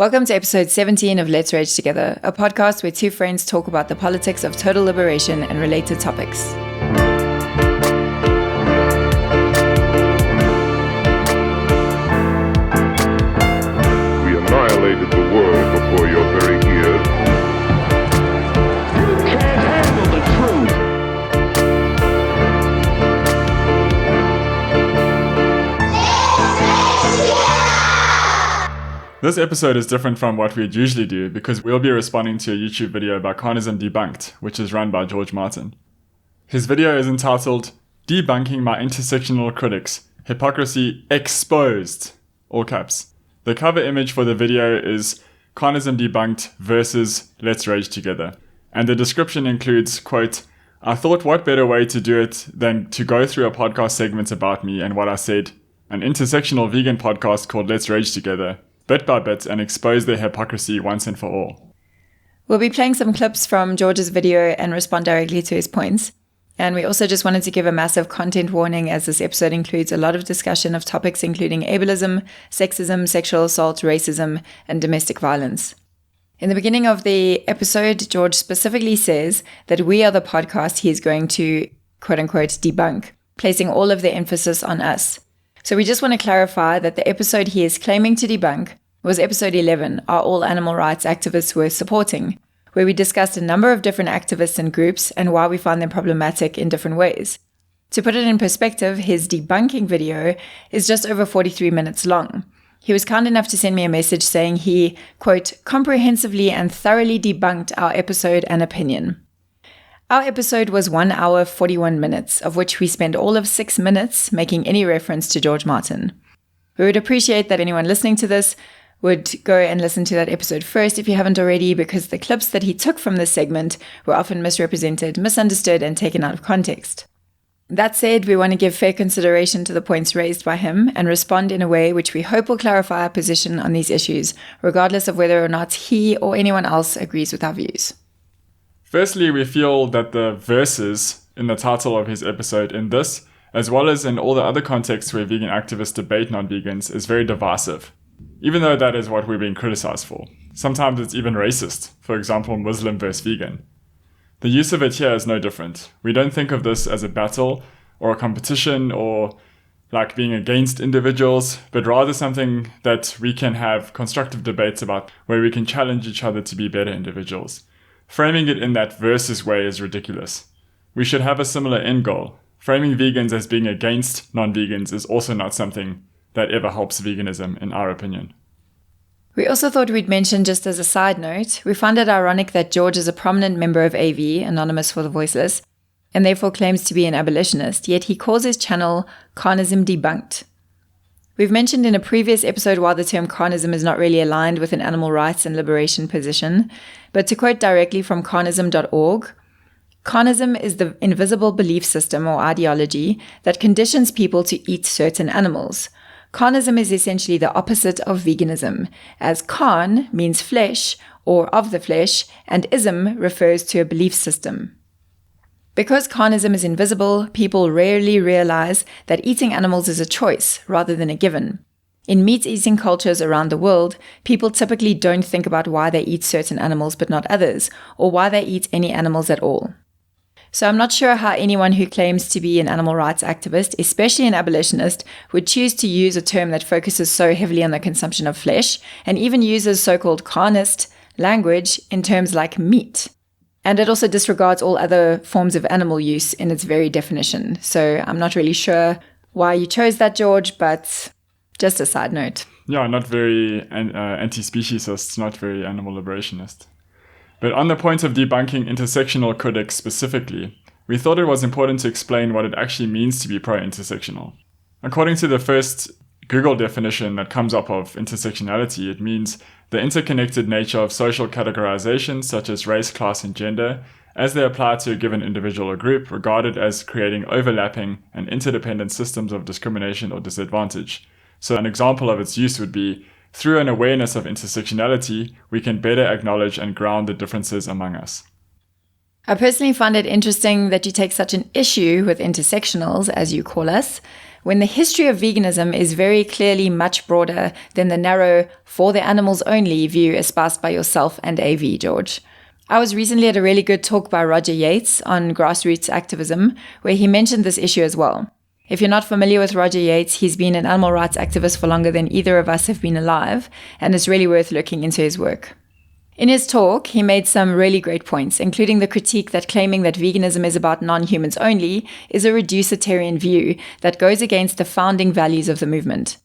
Welcome to episode 17 of Let's Rage Together, a podcast where two friends talk about the politics of total liberation and related topics. We annihilated the world before your very ears. You can't handle the truth. This episode is different from what we'd usually do because we'll be responding to a YouTube video by Carnism Debunked, which is run by George Martin. His video is entitled, Debunking My Intersectional Critics, Hypocrisy Exposed, all caps. The cover image for the video is Carnism Debunked versus Let's Rage Together. And the description includes, quote, I thought what better way to do it than to go through a podcast segment about me and what I said, an intersectional vegan podcast called Let's Rage Together, bit by bit, and expose their hypocrisy once and for all. We'll be playing some clips from George's video and respond directly to his points. And we also just wanted to give a massive content warning, as this episode includes a lot of discussion of topics including ableism, sexism, sexual assault, racism, and domestic violence. In the beginning of the episode, George specifically says that we are the podcast he is going to, quote-unquote, debunk, placing all of the emphasis on us. So we just want to clarify that the episode he is claiming to debunk was episode 11, Are All Animal Rights Activists Worth Supporting?, where we discussed a number of different activists and groups and why we find them problematic in different ways. To put it in perspective, his debunking video is just over 43 minutes long. He was kind enough to send me a message saying he, quote, comprehensively and thoroughly debunked our episode and opinion. Our episode was 1 hour 41 minutes, of which we spent all of 6 minutes making any reference to George Martin. We would appreciate that anyone listening to this would go and listen to that episode first if you haven't already, because the clips that he took from this segment were often misrepresented, misunderstood, and taken out of context. That said, we want to give fair consideration to the points raised by him and respond in a way which we hope will clarify our position on these issues, regardless of whether or not he or anyone else agrees with our views. Firstly, we feel that the verses in the title of his episode in this, as well as in all the other contexts where vegan activists debate non-vegans, is very divisive. Even though that is what we're being criticized for. Sometimes it's even racist, for example, Muslim versus vegan. The use of it here is no different. We don't think of this as a battle or a competition or like being against individuals, but rather something that we can have constructive debates about, where we can challenge each other to be better individuals. Framing it in that versus way is ridiculous. We should have a similar end goal. Framing vegans as being against non-vegans is also not something that ever helps veganism, in our opinion. We also thought we'd mention, just as a side note, we find it ironic that George is a prominent member of AV, Anonymous for the Voiceless, and therefore claims to be an abolitionist, yet he calls his channel Carnism Debunked. We've mentioned in a previous episode why the term carnism is not really aligned with an animal rights and liberation position, but to quote directly from carnism.org, carnism is the invisible belief system or ideology that conditions people to eat certain animals. Carnism is essentially the opposite of veganism, as carn means flesh or of the flesh, and ism refers to a belief system. Because carnism is invisible, people rarely realize that eating animals is a choice rather than a given. In meat-eating cultures around the world, people typically don't think about why they eat certain animals but not others, or why they eat any animals at all. So I'm not sure how anyone who claims to be an animal rights activist, especially an abolitionist, would choose to use a term that focuses so heavily on the consumption of flesh, and even uses so-called carnist language in terms like meat. And it also disregards all other forms of animal use in its very definition. So I'm not really sure why you chose that, George, but just a side note. Yeah, not very anti-speciesist, not very animal liberationist. But on the point of debunking intersectional critics specifically, we thought it was important to explain what it actually means to be pro-intersectional. According to the first Google definition that comes up of intersectionality, it means the interconnected nature of social categorizations such as race, class, and gender, as they apply to a given individual or group, regarded as creating overlapping and interdependent systems of discrimination or disadvantage. So an example of its use would be, through an awareness of intersectionality, we can better acknowledge and ground the differences among us. I personally find it interesting that you take such an issue with intersectionals, as you call us, when the history of veganism is very clearly much broader than the narrow, for the animals only view espoused by yourself and AV, George. I was recently at a really good talk by Roger Yates on grassroots activism, where he mentioned this issue as well. If you're not familiar with Roger Yates, he's been an animal rights activist for longer than either of us have been alive, and it's really worth looking into his work. In his talk, he made some really great points, including the critique that claiming that veganism is about non-humans only is a reducitarian view that goes against the founding values of the movement.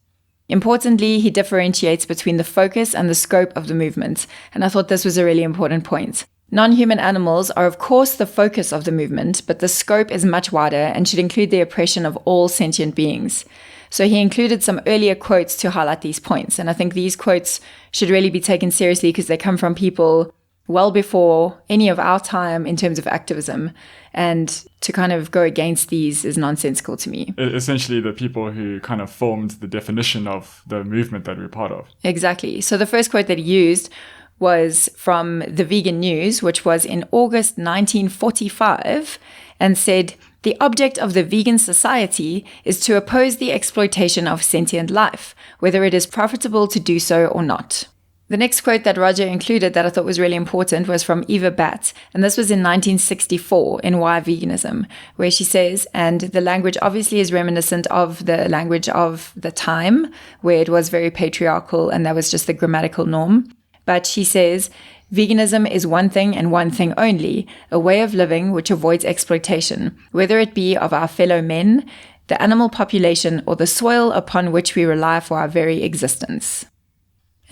Importantly, he differentiates between the focus and the scope of the movement, and I thought this was a really important point. Non-human animals are of course the focus of the movement, but the scope is much wider and should include the oppression of all sentient beings. So he included some earlier quotes to highlight these points, and I think these quotes should really be taken seriously because they come from people well before any of our time in terms of activism, and to kind of go against these is nonsensical to me. Essentially the people who kind of formed the definition of the movement that we're part of. Exactly. So the first quote that he used was from the Vegan News, which was in August 1945, and said, "The object of the vegan society is to oppose the exploitation of sentient life, whether it is profitable to do so or not." The next quote that Roger included that I thought was really important was from Eva Batt, and this was in 1964 in Why Veganism, where she says, and the language obviously is reminiscent of the language of the time, where it was very patriarchal and that was just the grammatical norm. But she says, "Veganism is one thing and one thing only, a way of living which avoids exploitation, whether it be of our fellow men, the animal population, or the soil upon which we rely for our very existence."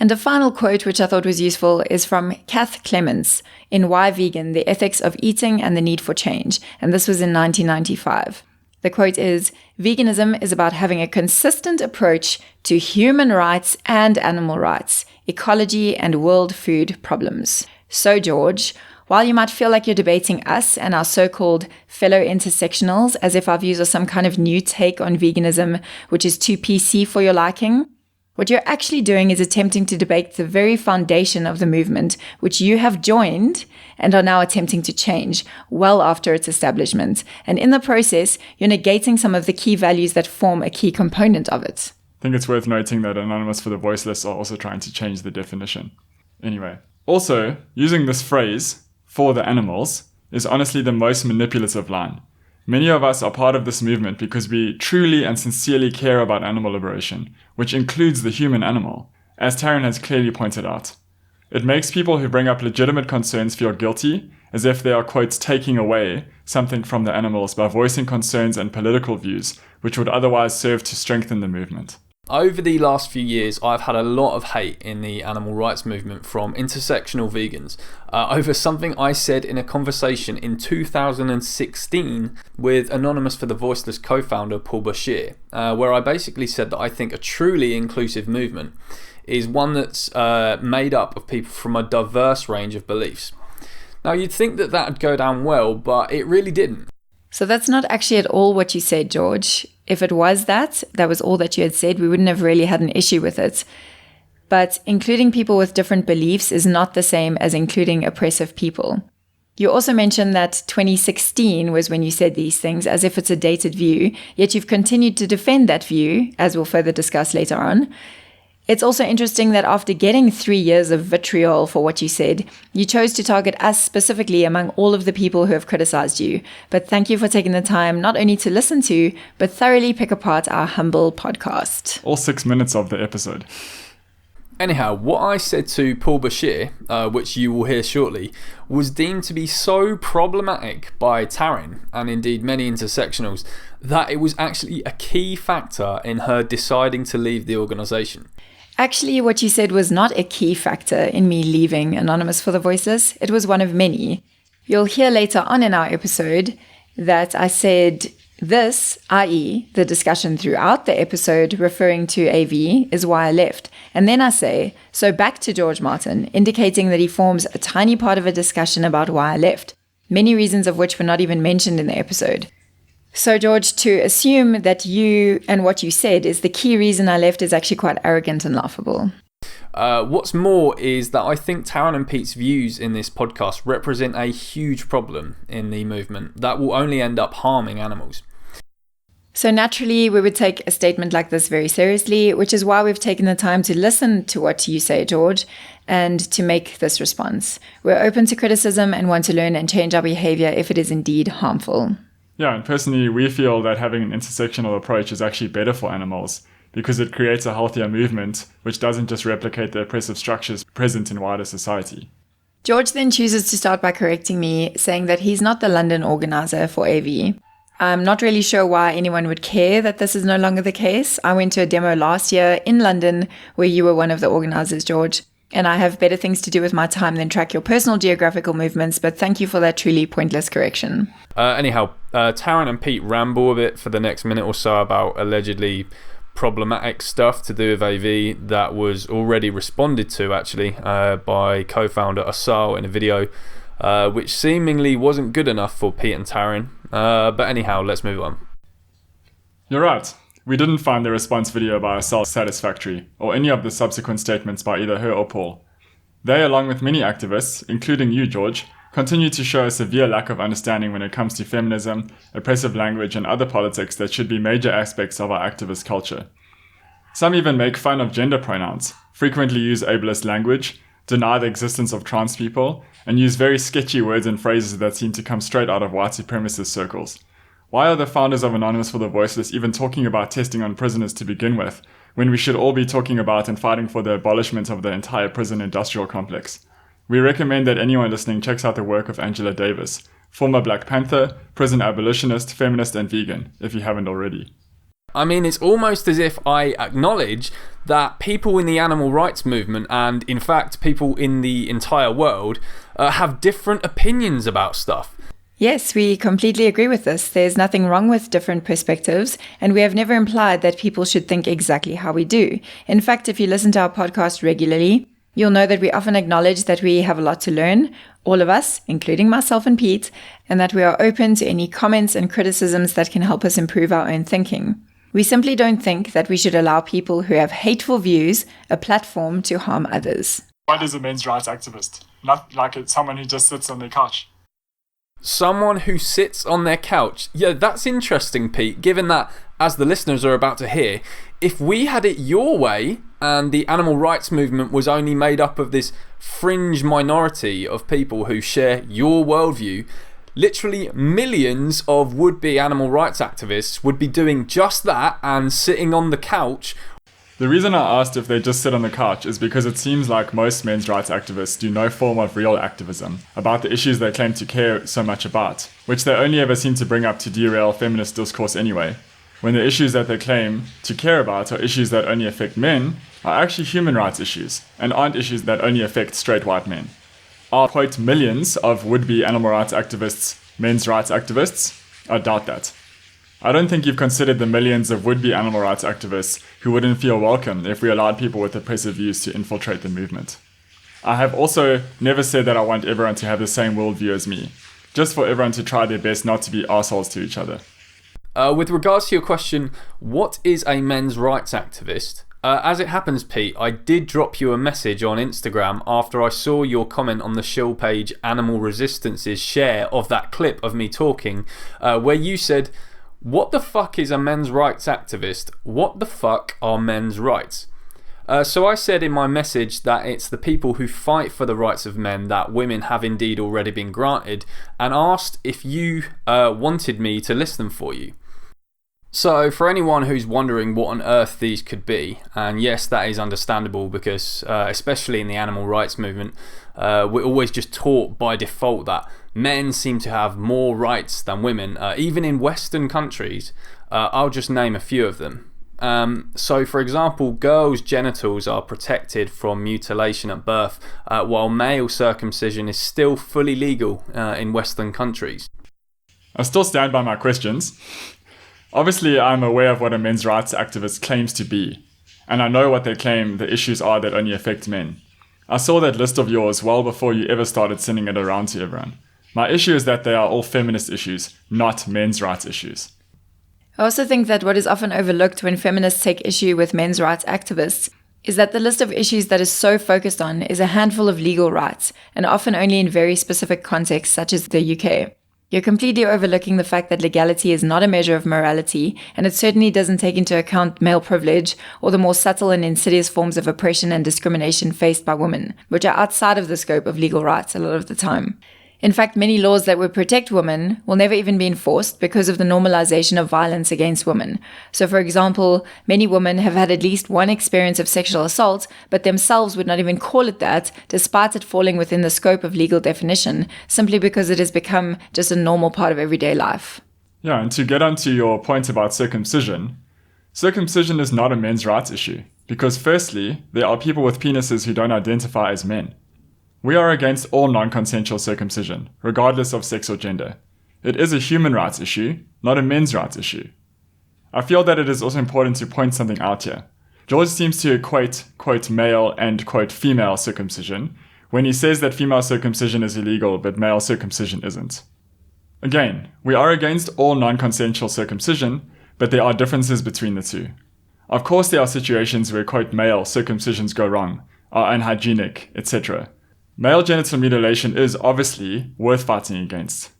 And a final quote, which I thought was useful, is from Kath Clements in Why Vegan, The Ethics of Eating and the Need for Change, and this was in 1995. The quote is, "Veganism is about having a consistent approach to human rights and animal rights, ecology and world food problems." So, George, while you might feel like you're debating us and our so-called fellow intersectionals as if our views are some kind of new take on veganism, which is too PC for your liking, what you're actually doing is attempting to debate the very foundation of the movement, which you have joined and are now attempting to change well after its establishment. And in the process, you're negating some of the key values that form a key component of it. I think it's worth noting that Anonymous for the Voiceless are also trying to change the definition. Anyway, also, using this phrase, "for the animals," is honestly the most manipulative line. Many of us are part of this movement because we truly and sincerely care about animal liberation, which includes the human animal, as Taryn has clearly pointed out. It makes people who bring up legitimate concerns feel guilty, as if they are, quote, taking away something from the animals by voicing concerns and political views, which would otherwise serve to strengthen the movement. Over the last few years, I've had a lot of hate in the animal rights movement from intersectional vegans over something I said in a conversation in 2016 with Anonymous for the Voiceless co-founder Paul Bashir, where I basically said that I think a truly inclusive movement is one that's made up of people from a diverse range of beliefs. Now, you'd think that that'd go down well, but it really didn't. So that's not actually at all what you said, George. If it was that was all that you had said, we wouldn't have really had an issue with it. But including people with different beliefs is not the same as including oppressive people. You also mentioned that 2016 was when you said these things, as if it's a dated view, yet you've continued to defend that view, as we'll further discuss later on. It's also interesting that after getting 3 years of vitriol for what you said, you chose to target us specifically among all of the people who have criticized you. But thank you for taking the time not only to listen to, but thoroughly pick apart our humble podcast. All 6 minutes of the episode. Anyhow, what I said to Paul Bashir, which you will hear shortly, was deemed to be so problematic by Taryn, and indeed many intersectionals, that it was actually a key factor in her deciding to leave the organisation. Actually, what you said was not a key factor in me leaving Anonymous for the Voiceless. It was one of many. You'll hear later on in our episode that I said this, i.e. the discussion throughout the episode referring to AV, is why I left. And then I say, so back to George Martin, indicating that he forms a tiny part of a discussion about why I left, many reasons of which were not even mentioned in the episode. So, George, to assume that you and what you said is the key reason I left is actually quite arrogant and laughable. What's more is that I think Taryn and Pete's views in this podcast represent a huge problem in the movement that will only end up harming animals. So naturally, we would take a statement like this very seriously, which is why we've taken the time to listen to what you say, George, and to make this response. We're open to criticism and want to learn and change our behavior if it is indeed harmful. Yeah, and personally, we feel that having an intersectional approach is actually better for animals because it creates a healthier movement which doesn't just replicate the oppressive structures present in wider society. George then chooses to start by correcting me, saying that he's not the London organizer for AV. I'm not really sure why anyone would care that this is no longer the case. I went to a demo last year in London where you were one of the organizers, George, and I have better things to do with my time than track your personal geographical movements, but thank you for that truly pointless correction. Anyhow, Taryn and Pete ramble a bit for the next minute or so about allegedly problematic stuff to do with AV that was already responded to, actually, by co-founder Asal in a video, which seemingly wasn't good enough for Pete and Taryn. But anyhow, let's move on. You're right. We didn't find the response video by Asal satisfactory, or any of the subsequent statements by either her or Paul. They, along with many activists, including you, George, continue to show a severe lack of understanding when it comes to feminism, oppressive language, and other politics that should be major aspects of our activist culture. Some even make fun of gender pronouns, frequently use ableist language, deny the existence of trans people, and use very sketchy words and phrases that seem to come straight out of white supremacist circles. Why are the founders of Anonymous for the Voiceless even talking about testing on prisoners to begin with, when we should all be talking about and fighting for the abolishment of the entire prison industrial complex? We recommend that anyone listening checks out the work of Angela Davis, former Black Panther, prison abolitionist, feminist, and vegan, if you haven't already. I mean, it's almost as if I acknowledge that people in the animal rights movement, and in fact people in the entire world, have different opinions about stuff. Yes, we completely agree with this. There's nothing wrong with different perspectives, and we have never implied that people should think exactly how we do. In fact, if you listen to our podcast regularly, you'll know that we often acknowledge that we have a lot to learn, all of us, including myself and Pete, and that we are open to any comments and criticisms that can help us improve our own thinking. We simply don't think that we should allow people who have hateful views a platform to harm others. What is a men's rights activist? Not like it's someone who just sits on their couch. Someone who sits on their couch. Yeah, that's interesting, Pete, given that, as the listeners are about to hear, if we had it your way and the animal rights movement was only made up of this fringe minority of people who share your worldview, literally millions of would-be animal rights activists would be doing just that and sitting on the couch. The reason I asked if they just sit on the couch is because it seems like most men's rights activists do no form of real activism about the issues they claim to care so much about, which they only ever seem to bring up to derail feminist discourse anyway, when the issues that they claim to care about are issues that only affect men, are actually human rights issues, and aren't issues that only affect straight white men. Are, quote, millions of would-be animal rights activists men's rights activists? I doubt that. I don't think you've considered the millions of would-be animal rights activists who wouldn't feel welcome if we allowed people with oppressive views to infiltrate the movement. I have also never said that I want everyone to have the same worldview as me, just for everyone to try their best not to be assholes to each other. With regards to your question, what is a men's rights activist? As it happens, Pete, I did drop you a message on Instagram after I saw your comment on the shill page Animal Resistance's share of that clip of me talking, where you said, "What the fuck is a men's rights activist? What the fuck are men's rights?" So I said in my message that it's the people who fight for the rights of men that women have indeed already been granted, and asked if you wanted me to list them for you. So for anyone who's wondering what on earth these could be, and yes, that is understandable because especially in the animal rights movement, we're always just taught by default that men seem to have more rights than women, even in Western countries. I'll just name a few of them. So for example, girls' genitals are protected from mutilation at birth, while male circumcision is still fully legal in Western countries. I still stand by my questions. Obviously, I'm aware of what a men's rights activist claims to be, and I know what they claim the issues are that only affect men. I saw that list of yours well before you ever started sending it around to everyone. My issue is that they are all feminist issues, not men's rights issues. I also think that what is often overlooked when feminists take issue with men's rights activists is that the list of issues that is so focused on is a handful of legal rights, and often only in very specific contexts such as the UK. You're completely overlooking the fact that legality is not a measure of morality, and it certainly doesn't take into account male privilege or the more subtle and insidious forms of oppression and discrimination faced by women, which are outside of the scope of legal rights a lot of the time. In fact, many laws that would protect women will never even be enforced because of the normalization of violence against women. So, for example, many women have had at least one experience of sexual assault, but themselves would not even call it that, despite it falling within the scope of legal definition, simply because it has become just a normal part of everyday life. Yeah, and to get onto your point about circumcision is not a men's rights issue, because firstly, there are people with penises who don't identify as men. We are against all non-consensual circumcision, regardless of sex or gender. It is a human rights issue, not a men's rights issue. I feel that it is also important to point something out here. George seems to equate, quote, male and, quote, female circumcision, when he says that female circumcision is illegal but male circumcision isn't. Again, we are against all non-consensual circumcision, but there are differences between the two. Of course there are situations where, quote, male circumcisions go wrong, are unhygienic, etc. Male genital mutilation is obviously worth fighting against.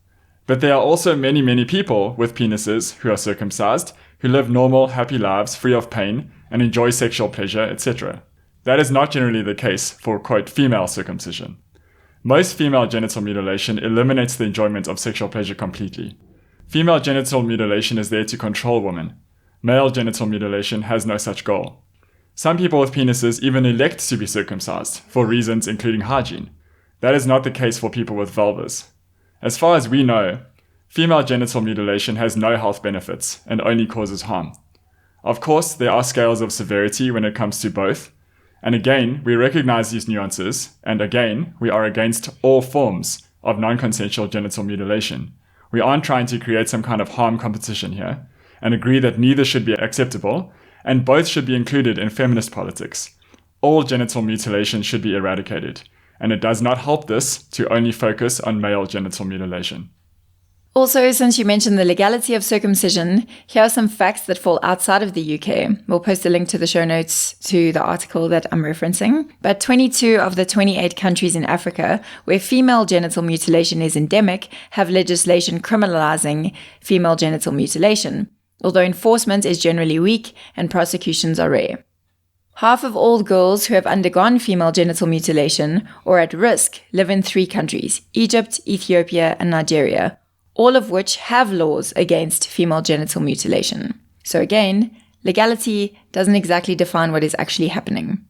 But there are also many people with penises who are circumcised, who live normal, happy lives free of pain and enjoy sexual pleasure, etc. That is not generally the case for, quote, female circumcision. Most female genital mutilation eliminates the enjoyment of sexual pleasure completely. Female genital mutilation is there to control women. Male genital mutilation has no such goal. Some people with penises even elect to be circumcised, for reasons including hygiene. That is not the case for people with vulvas. As far as we know, female genital mutilation has no health benefits and only causes harm. Of course, there are scales of severity when it comes to both, and again, we recognize these nuances, and again, we are against all forms of non-consensual genital mutilation. We aren't trying to create some kind of harm competition here, and agree that neither should be acceptable, and both should be included in feminist politics. All genital mutilation should be eradicated, and it does not help this to only focus on male genital mutilation. Also, since you mentioned the legality of circumcision, here are some facts that fall outside of the UK. We'll post a link to the show notes to the article that I'm referencing. But 22 of the 28 countries in Africa where female genital mutilation is endemic have legislation criminalizing female genital mutilation, although enforcement is generally weak and prosecutions are rare. Half of all girls who have undergone female genital mutilation or at risk live in 3 countries, Egypt, Ethiopia, and Nigeria, all of which have laws against female genital mutilation. So again, legality doesn't exactly define what is actually happening.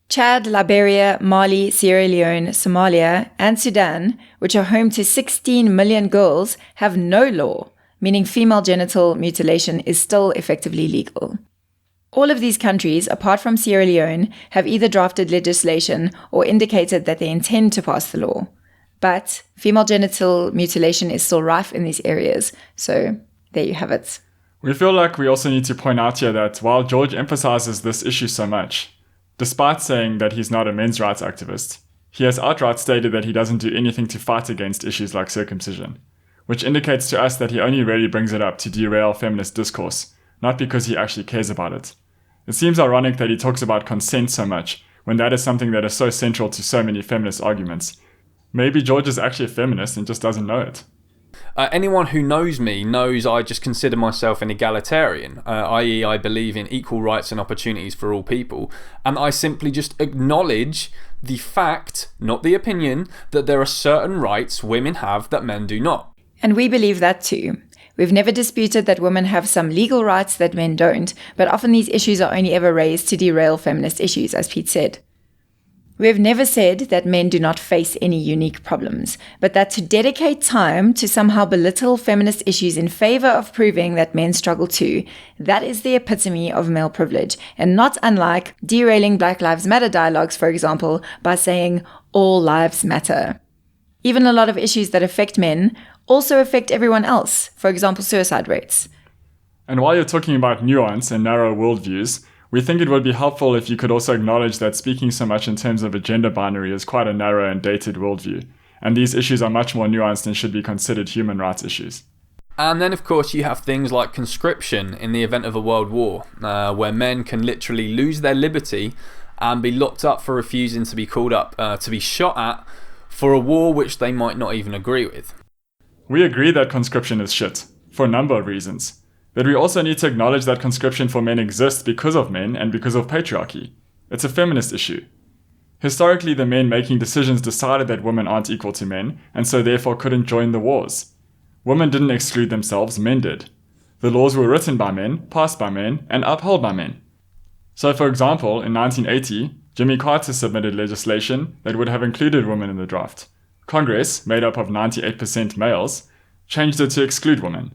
Chad, Liberia, Mali, Sierra Leone, Somalia, and Sudan, which are home to 16 million girls, have no law, meaning female genital mutilation is still effectively legal. All of these countries, apart from Sierra Leone, have either drafted legislation or indicated that they intend to pass the law. But female genital mutilation is still rife in these areas, so there you have it. We feel like we also need to point out here that while George emphasizes this issue so much, despite saying that he's not a men's rights activist, he has outright stated that he doesn't do anything to fight against issues like circumcision, which indicates to us that he only really brings it up to derail feminist discourse, not because he actually cares about it. It seems ironic that he talks about consent so much, when that is something that is so central to so many feminist arguments. Maybe George is actually a feminist and just doesn't know it. Anyone who knows me knows I just consider myself an egalitarian, i.e. I believe in equal rights and opportunities for all people, and I simply just acknowledge the fact, not the opinion, that there are certain rights women have that men do not. And we believe that too. We've never disputed that women have some legal rights that men don't, but often these issues are only ever raised to derail feminist issues, as Pete said. We have never said that men do not face any unique problems, but that to dedicate time to somehow belittle feminist issues in favor of proving that men struggle too, that is the epitome of male privilege, and not unlike derailing Black Lives Matter dialogues, for example, by saying all lives matter. Even a lot of issues that affect men also affect everyone else, for example, suicide rates. And while you're talking about nuance and narrow worldviews, we think it would be helpful if you could also acknowledge that speaking so much in terms of a gender binary is quite a narrow and dated worldview, and these issues are much more nuanced and should be considered human rights issues. And then, of course, you have things like conscription in the event of a world war, where men can literally lose their liberty and be locked up for refusing to be called up to be shot at for a war which they might not even agree with. We agree that conscription is shit, for a number of reasons. But we also need to acknowledge that conscription for men exists because of men and because of patriarchy. It's a feminist issue. Historically, the men making decisions decided that women aren't equal to men, and so therefore couldn't join the wars. Women didn't exclude themselves, men did. The laws were written by men, passed by men, and upheld by men. So for example, in 1980, Jimmy Carter submitted legislation that would have included women in the draft. Congress, made up of 98% males, changed it to exclude women.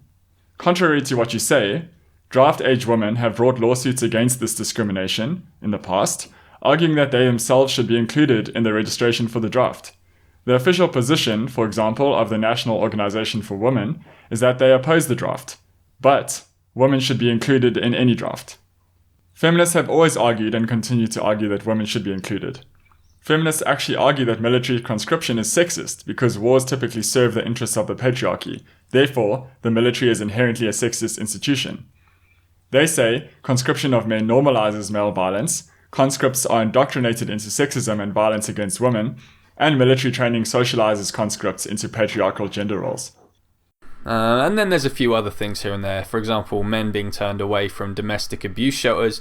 Contrary to what you say, draft-age women have brought lawsuits against this discrimination in the past, arguing that they themselves should be included in the registration for the draft. The official position, for example, of the National Organization for Women is that they oppose the draft, but women should be included in any draft. Feminists have always argued and continue to argue that women should be included. Feminists actually argue that military conscription is sexist because wars typically serve the interests of the patriarchy. Therefore, the military is inherently a sexist institution. They say conscription of men normalizes male violence, conscripts are indoctrinated into sexism and violence against women, and military training socializes conscripts into patriarchal gender roles. And then there's a few other things here and there. For example, men being turned away from domestic abuse shelters,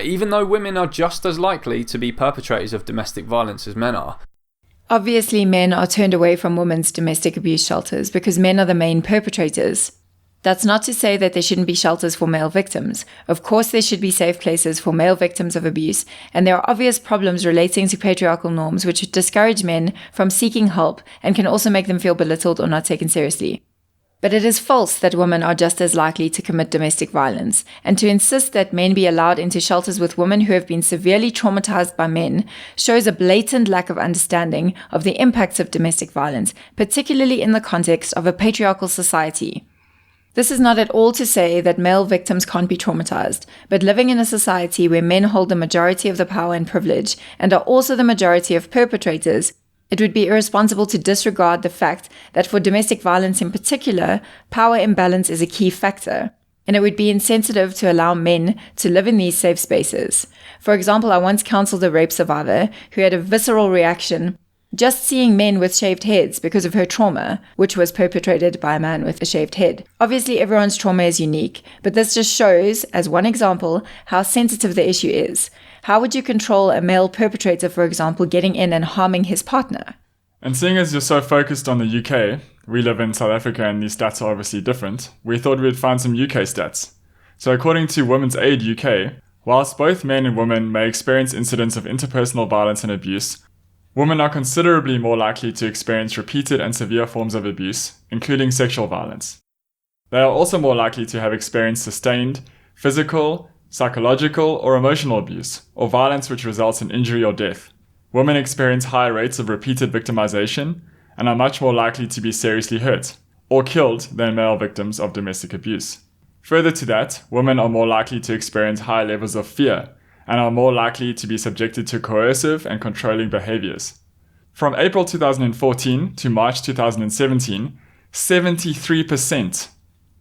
even though women are just as likely to be perpetrators of domestic violence as men are. Obviously, men are turned away from women's domestic abuse shelters because men are the main perpetrators. That's not to say that there shouldn't be shelters for male victims. Of course, there should be safe places for male victims of abuse, and there are obvious problems relating to patriarchal norms which discourage men from seeking help and can also make them feel belittled or not taken seriously. But it is false that women are just as likely to commit domestic violence, and to insist that men be allowed into shelters with women who have been severely traumatized by men shows a blatant lack of understanding of the impacts of domestic violence, particularly in the context of a patriarchal society. This is not at all to say that male victims can't be traumatized, but living in a society where men hold the majority of the power and privilege and are also the majority of perpetrators, it would be irresponsible to disregard the fact that for domestic violence in particular, power imbalance is a key factor, and it would be insensitive to allow men to live in these safe spaces. For example, I once counseled a rape survivor who had a visceral reaction just seeing men with shaved heads because of her trauma, which was perpetrated by a man with a shaved head. Obviously, everyone's trauma is unique, but this just shows, as one example, how sensitive the issue is. How would you control a male perpetrator, for example, getting in and harming his partner? And seeing as you're so focused on the UK, we live in South Africa and these stats are obviously different, we thought we'd find some UK stats. So according to Women's Aid UK, whilst both men and women may experience incidents of interpersonal violence and abuse, women are considerably more likely to experience repeated and severe forms of abuse, including sexual violence. They are also more likely to have experienced sustained physical, psychological, or emotional abuse, or violence which results in injury or death. Women experience higher rates of repeated victimization and are much more likely to be seriously hurt or killed than male victims of domestic abuse. Further to that, women are more likely to experience high levels of fear and are more likely to be subjected to coercive and controlling behaviors. From April 2014 to March 2017, 73%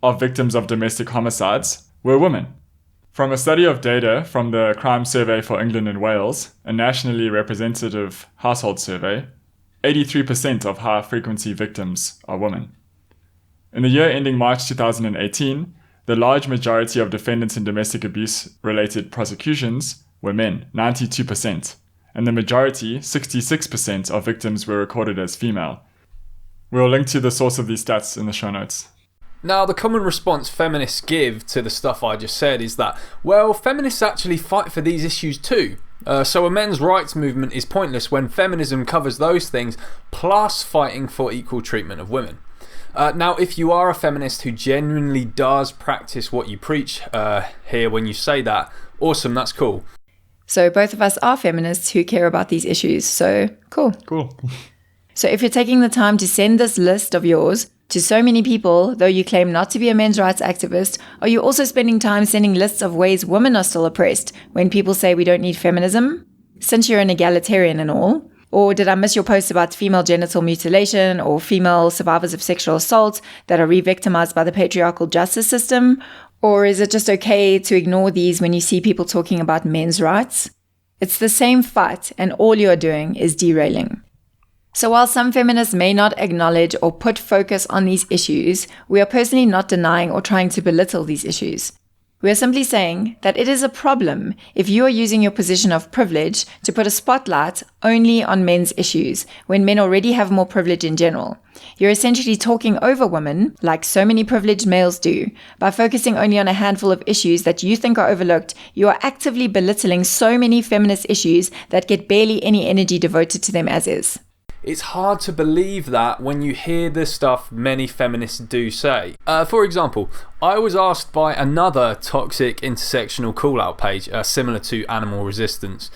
of victims of domestic homicides were women. From a study of data from the Crime Survey for England and Wales, a nationally representative household survey, 83% of high-frequency victims are women. In the year ending March 2018, the large majority of defendants in domestic abuse-related prosecutions were men, 92%, and the majority, 66% of victims were recorded as female. We'll link to the source of these stats in the show notes. Now, the common response feminists give to the stuff I just said is that, well, feminists actually fight for these issues too. So a men's rights movement is pointless when feminism covers those things, plus fighting for equal treatment of women. Now, if you are a feminist who genuinely does practice what you preach here when you say that, awesome, that's cool. So both of us are feminists who care about these issues, so cool. Cool. So if you're taking the time to send this list of yours to so many people, though you claim not to be a men's rights activist, are you also spending time sending lists of ways women are still oppressed when people say we don't need feminism? Since you're an egalitarian and all. Or did I miss your post about female genital mutilation or female survivors of sexual assault that are re-victimized by the patriarchal justice system? Or is it just okay to ignore these when you see people talking about men's rights? It's the same fight, and all you're doing is derailing. So while some feminists may not acknowledge or put focus on these issues, we are personally not denying or trying to belittle these issues. We are simply saying that it is a problem if you are using your position of privilege to put a spotlight only on men's issues when men already have more privilege in general. You're essentially talking over women, like so many privileged males do. By focusing only on a handful of issues that you think are overlooked, you are actively belittling so many feminist issues that get barely any energy devoted to them as is. It's hard to believe that when you hear the stuff many feminists do say. For example, I was asked by another toxic intersectional call-out page, similar to Animal Resistance,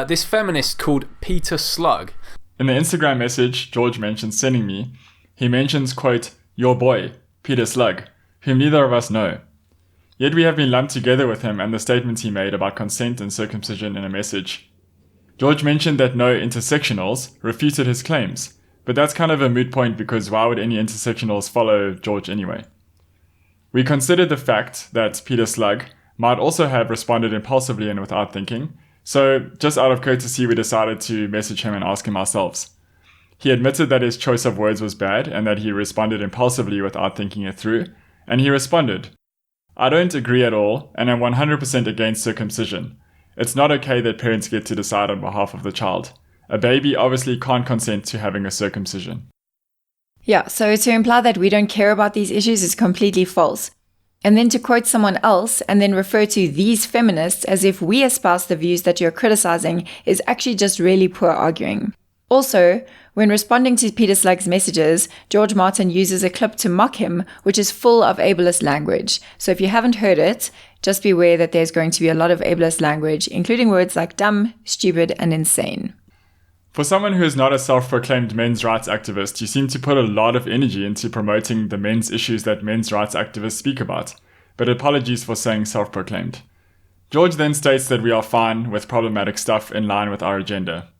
this feminist called Peter Slug. In the Instagram message George mentioned sending me, he mentions, quote, your boy, Peter Slug, whom neither of us know. Yet we have been lumped together with him and the statements he made about consent and circumcision in a message. George mentioned that no intersectionals refuted his claims, but that's kind of a moot point because why would any intersectionals follow George anyway? We considered the fact that Peter Slug might also have responded impulsively and without thinking, so just out of courtesy we decided to message him and ask him ourselves. He admitted that his choice of words was bad and that he responded impulsively without thinking it through, and he responded, I don't agree at all, and I'm 100% against circumcision. It's not okay that parents get to decide on behalf of the child. A baby obviously can't consent to having a circumcision. Yeah, so to imply that we don't care about these issues is completely false. And then to quote someone else and then refer to these feminists as if we espouse the views that you're criticizing is actually just really poor arguing. Also, when responding to Peter Slug's messages, George Martin uses a clip to mock him, which is full of ableist language. So if you haven't heard it, just beware that there's going to be a lot of ableist language, including words like dumb, stupid, and insane. For someone who is not a self-proclaimed men's rights activist, you seem to put a lot of energy into promoting the men's issues that men's rights activists speak about. But apologies for saying self-proclaimed. George then states that we are fine with problematic stuff in line with our agenda.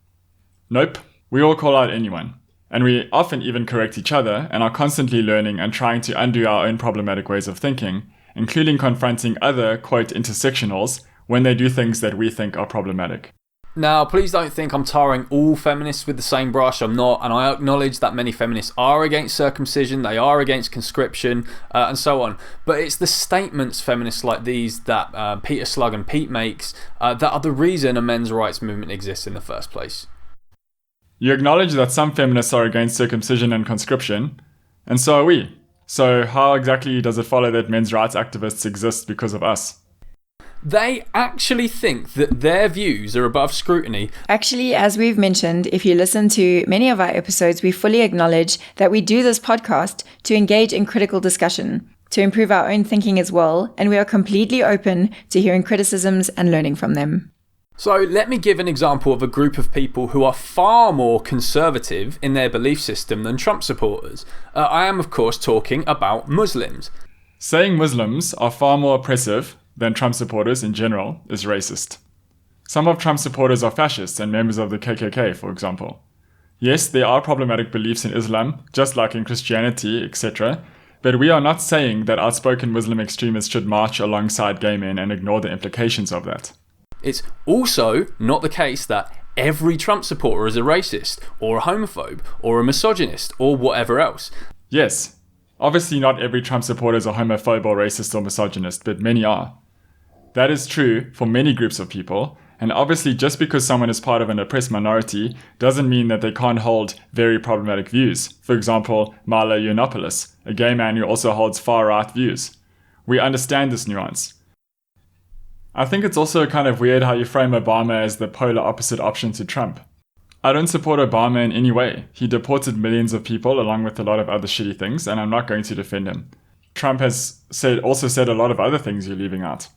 Nope. We all call out anyone, and we often even correct each other and are constantly learning and trying to undo our own problematic ways of thinking, including confronting other, quote, intersectionals when they do things that we think are problematic. Now, please don't think I'm tarring all feminists with the same brush. I'm not, and I acknowledge that many feminists are against circumcision, they are against conscription, and so on. But it's the statements feminists like these that Peter Slug and Pete makes that are the reason a men's rights movement exists in the first place. You acknowledge that some feminists are against circumcision and conscription, and so are we. So how exactly does it follow that men's rights activists exist because of us? They actually think that their views are above scrutiny. Actually, as we've mentioned, if you listen to many of our episodes, we fully acknowledge that we do this podcast to engage in critical discussion, to improve our own thinking as well, and we are completely open to hearing criticisms and learning from them. So let me give an example of a group of people who are far more conservative in their belief system than Trump supporters. I am, of course, talking about Muslims. Saying Muslims are far more oppressive than Trump supporters in general is racist. Some of Trump supporters are fascists and members of the KKK, for example. Yes, there are problematic beliefs in Islam, just like in Christianity, etc., but we are not saying that outspoken Muslim extremists should march alongside gay men and ignore the implications of that. It's also not the case that every Trump supporter is a racist, or a homophobe, or a misogynist, or whatever else. Yes, obviously not every Trump supporter is a homophobe or racist or misogynist, but many are. That is true for many groups of people, and obviously just because someone is part of an oppressed minority doesn't mean that they can't hold very problematic views. For example, Milo Yiannopoulos, a gay man who also holds far-right views. We understand this nuance. I think it's also kind of weird how you frame Obama as the polar opposite option to Trump. I don't support Obama in any way. He deported millions of people along with a lot of other shitty things, and I'm not going to defend him. Trump has also said a lot of other things you're leaving out.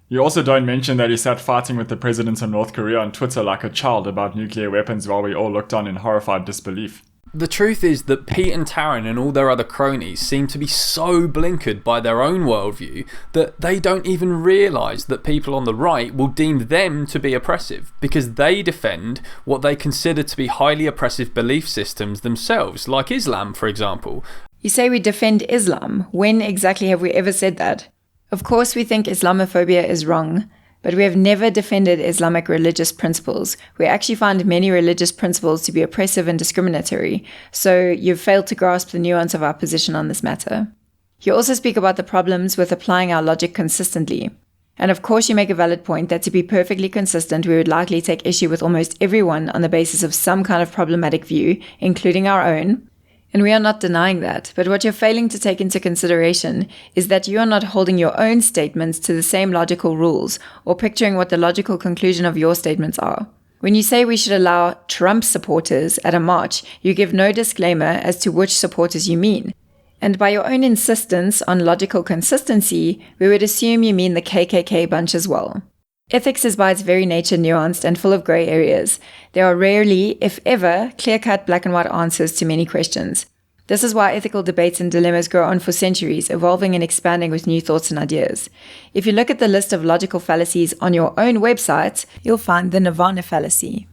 You also don't mention that he sat fighting with the president of North Korea on Twitter like a child about nuclear weapons while we all looked on in horrified disbelief. The truth is that Pete and Taryn and all their other cronies seem to be so blinkered by their own worldview that they don't even realise that people on the right will deem them to be oppressive because they defend what they consider to be highly oppressive belief systems themselves, like Islam, for example. You say we defend Islam. When exactly have we ever said that? Of course we think Islamophobia is wrong, but we have never defended Islamic religious principles. We actually find many religious principles to be oppressive and discriminatory, so you've failed to grasp the nuance of our position on this matter. You also speak about the problems with applying our logic consistently. And of course you make a valid point that to be perfectly consistent, we would likely take issue with almost everyone on the basis of some kind of problematic view, including our own. And we are not denying that, but what you're failing to take into consideration is that you are not holding your own statements to the same logical rules or picturing what the logical conclusion of your statements are. When you say we should allow Trump supporters at a march, you give no disclaimer as to which supporters you mean. And by your own insistence on logical consistency, we would assume you mean the KKK bunch as well. Ethics is by its very nature nuanced and full of grey areas. There are rarely, if ever, clear-cut black and white answers to many questions. This is why ethical debates and dilemmas go on for centuries, evolving and expanding with new thoughts and ideas. If you look at the list of logical fallacies on your own website, you'll find the Nirvana fallacy.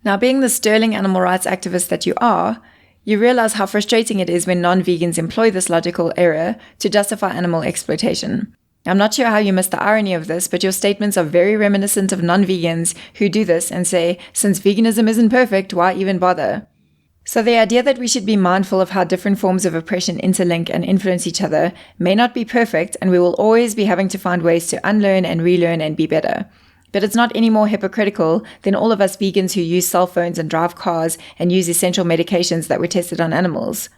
Now, being the sterling animal rights activist that you are, you realize how frustrating it is when non-vegans employ this logical error to justify animal exploitation. I'm not sure how you missed the irony of this, but your statements are very reminiscent of non-vegans who do this and say, since veganism isn't perfect, why even bother? So the idea that we should be mindful of how different forms of oppression interlink and influence each other may not be perfect, and we will always be having to find ways to unlearn and relearn and be better. But it's not any more hypocritical than all of us vegans who use cell phones and drive cars and use essential medications that were tested on animals.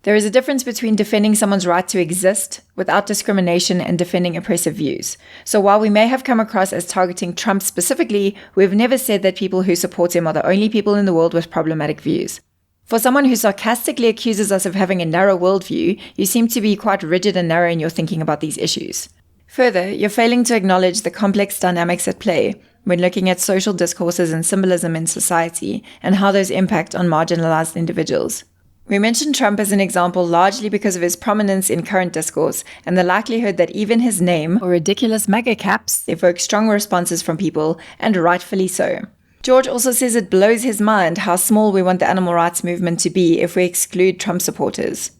There is a difference between defending someone's right to exist without discrimination and defending oppressive views. So while we may have come across as targeting Trump specifically, we've never said that people who support him are the only people in the world with problematic views. For someone who sarcastically accuses us of having a narrow worldview, you seem to be quite rigid and narrow in your thinking about these issues. Further, you're failing to acknowledge the complex dynamics at play when looking at social discourses and symbolism in society and how those impact on marginalized individuals. We mentioned Trump as an example largely because of his prominence in current discourse and the likelihood that even his name or ridiculous MAGA caps evoke strong responses from people, and rightfully so. George also says it blows his mind how small we want the animal rights movement to be if we exclude Trump supporters.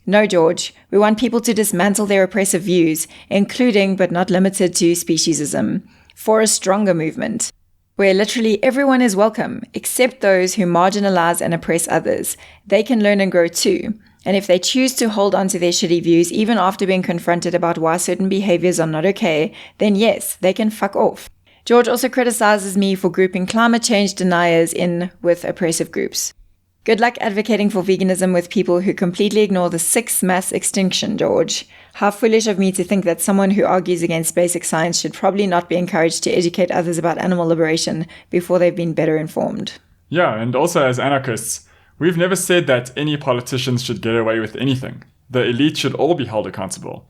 No, George, we want people to dismantle their oppressive views, including but not limited to speciesism, for a stronger movement, where literally everyone is welcome, except those who marginalize and oppress others. They can learn and grow too, and if they choose to hold on to their shitty views even after being confronted about why certain behaviors are not okay, then yes, they can fuck off. George also criticizes me for grouping climate change deniers in with oppressive groups. Good luck advocating for veganism with people who completely ignore the sixth mass extinction, George. How foolish of me to think that someone who argues against basic science should probably not be encouraged to educate others about animal liberation before they've been better informed. Yeah, and also as anarchists, we've never said that any politicians should get away with anything. The elite should all be held accountable.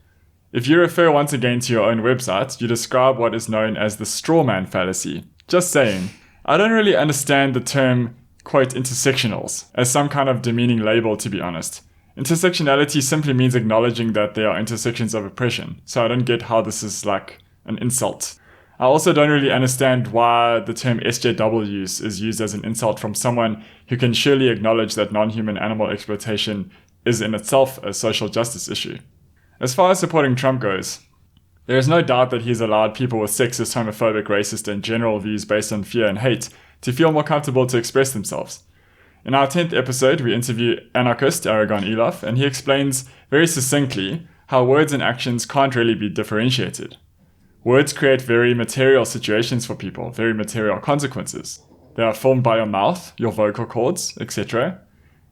If you refer once again to your own website, you describe what is known as the straw man fallacy. Just saying, I don't really understand the term quote intersectionals as some kind of demeaning label, to be honest. Intersectionality simply means acknowledging that there are intersections of oppression, so I don't get how this is like an insult. I also don't really understand why the term SJWs is used as an insult from someone who can surely acknowledge that non-human animal exploitation is in itself a social justice issue. As far as supporting Trump goes, there is no doubt that he's allowed people with sexist, homophobic, racist, and general views based on fear and hate to feel more comfortable to express themselves. In our 10th episode, we interview anarchist Aragon Elof, and he explains very succinctly how words and actions can't really be differentiated. Words create very material situations for people, very material consequences. They are formed by your mouth, your vocal cords, etc.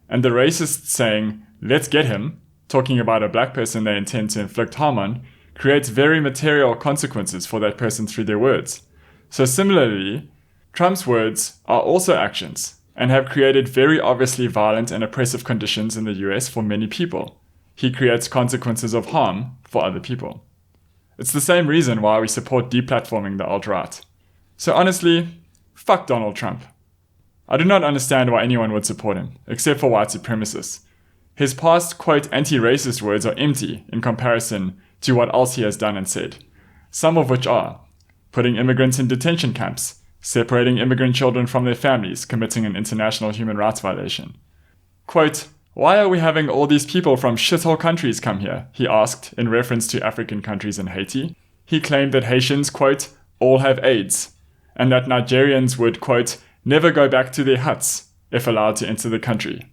And the racist saying, "let's get him," talking about a black person they intend to inflict harm on, creates very material consequences for that person through their words. So similarly, Trump's words are also actions and have created very obviously violent and oppressive conditions in the US for many people. He creates consequences of harm for other people. It's the same reason why we support deplatforming the alt-right. So honestly, fuck Donald Trump. I do not understand why anyone would support him, except for white supremacists. His past, quote, anti-racist words are empty in comparison to what else he has done and said. Some of which are putting immigrants in detention camps, separating immigrant children from their families, committing an international human rights violation. Quote, "Why are we having all these people from shithole countries come here?" he asked in reference to African countries and Haiti. He claimed that Haitians, quote, all have AIDS, and that Nigerians would, quote, never go back to their huts if allowed to enter the country.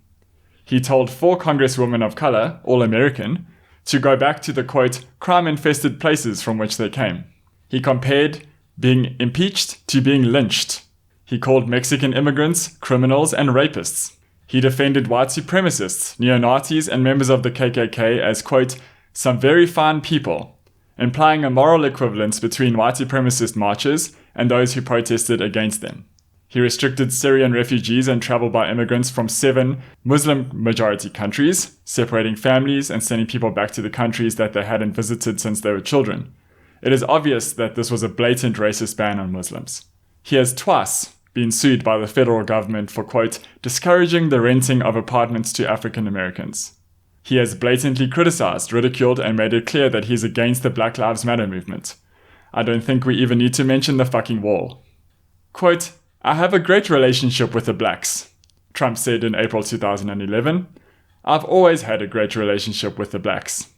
He told 4 congresswomen of color, all American, to go back to the, quote, crime-infested places from which they came. He compared being impeached to being lynched. He called Mexican immigrants criminals and rapists. He defended white supremacists, neo-Nazis, and members of the KKK as, quote, some very fine people, implying a moral equivalence between white supremacist marchers and those who protested against them. He restricted Syrian refugees and travel by immigrants from 7 Muslim-majority countries, separating families and sending people back to the countries that they hadn't visited since they were children. It is obvious that this was a blatant racist ban on Muslims. He has twice been sued by the federal government for, quote, discouraging the renting of apartments to African Americans. He has blatantly criticized, ridiculed, and made it clear that he's against the Black Lives Matter movement. I don't think we even need to mention the fucking wall. Quote, I have a great relationship with the blacks, Trump said in April 2011. I've always had a great relationship with the blacks.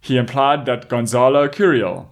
He implied that Gonzalo Curiel,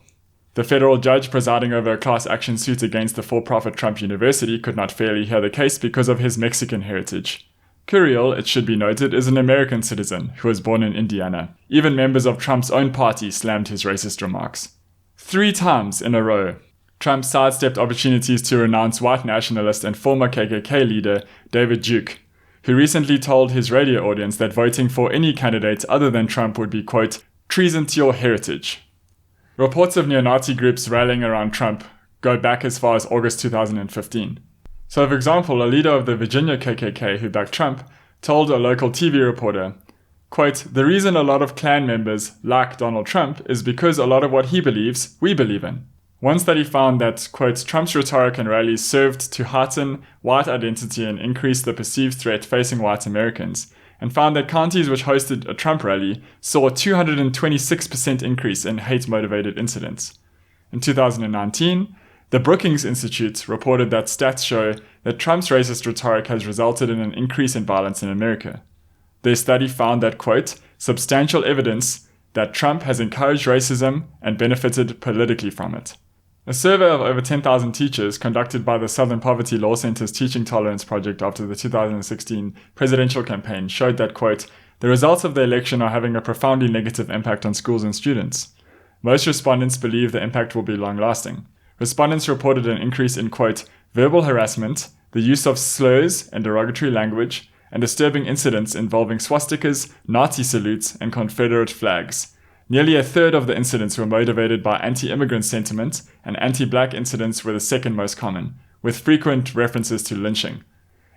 the federal judge presiding over a class action suit against the for-profit Trump University, could not fairly hear the case because of his Mexican heritage. Curiel, it should be noted, is an American citizen who was born in Indiana. Even members of Trump's own party slammed his racist remarks. 3 times in a row, Trump sidestepped opportunities to renounce white nationalist and former KKK leader David Duke, who recently told his radio audience that voting for any candidate other than Trump would be, quote, treason to your heritage. Reports of neo-Nazi groups rallying around Trump go back as far as August 2015. So, for example, a leader of the Virginia KKK who backed Trump told a local TV reporter, quote, the reason a lot of Klan members like Donald Trump is because a lot of what he believes, we believe in. One study found that, quote, Trump's rhetoric and rallies served to heighten white identity and increase the perceived threat facing white Americans, and found that counties which hosted a Trump rally saw a 226% increase in hate-motivated incidents. In 2019, the Brookings Institute reported that stats show that Trump's racist rhetoric has resulted in an increase in violence in America. Their study found that, quote, substantial evidence that Trump has encouraged racism and benefited politically from it. A survey of over 10,000 teachers conducted by the Southern Poverty Law Center's Teaching Tolerance Project after the 2016 presidential campaign showed that, quote, the results of the election are having a profoundly negative impact on schools and students. Most respondents believe the impact will be long-lasting. Respondents reported an increase in, quote, verbal harassment, the use of slurs and derogatory language, and disturbing incidents involving swastikas, Nazi salutes, and Confederate flags. Nearly a third of the incidents were motivated by anti-immigrant sentiment, and anti-black incidents were the second most common, with frequent references to lynching.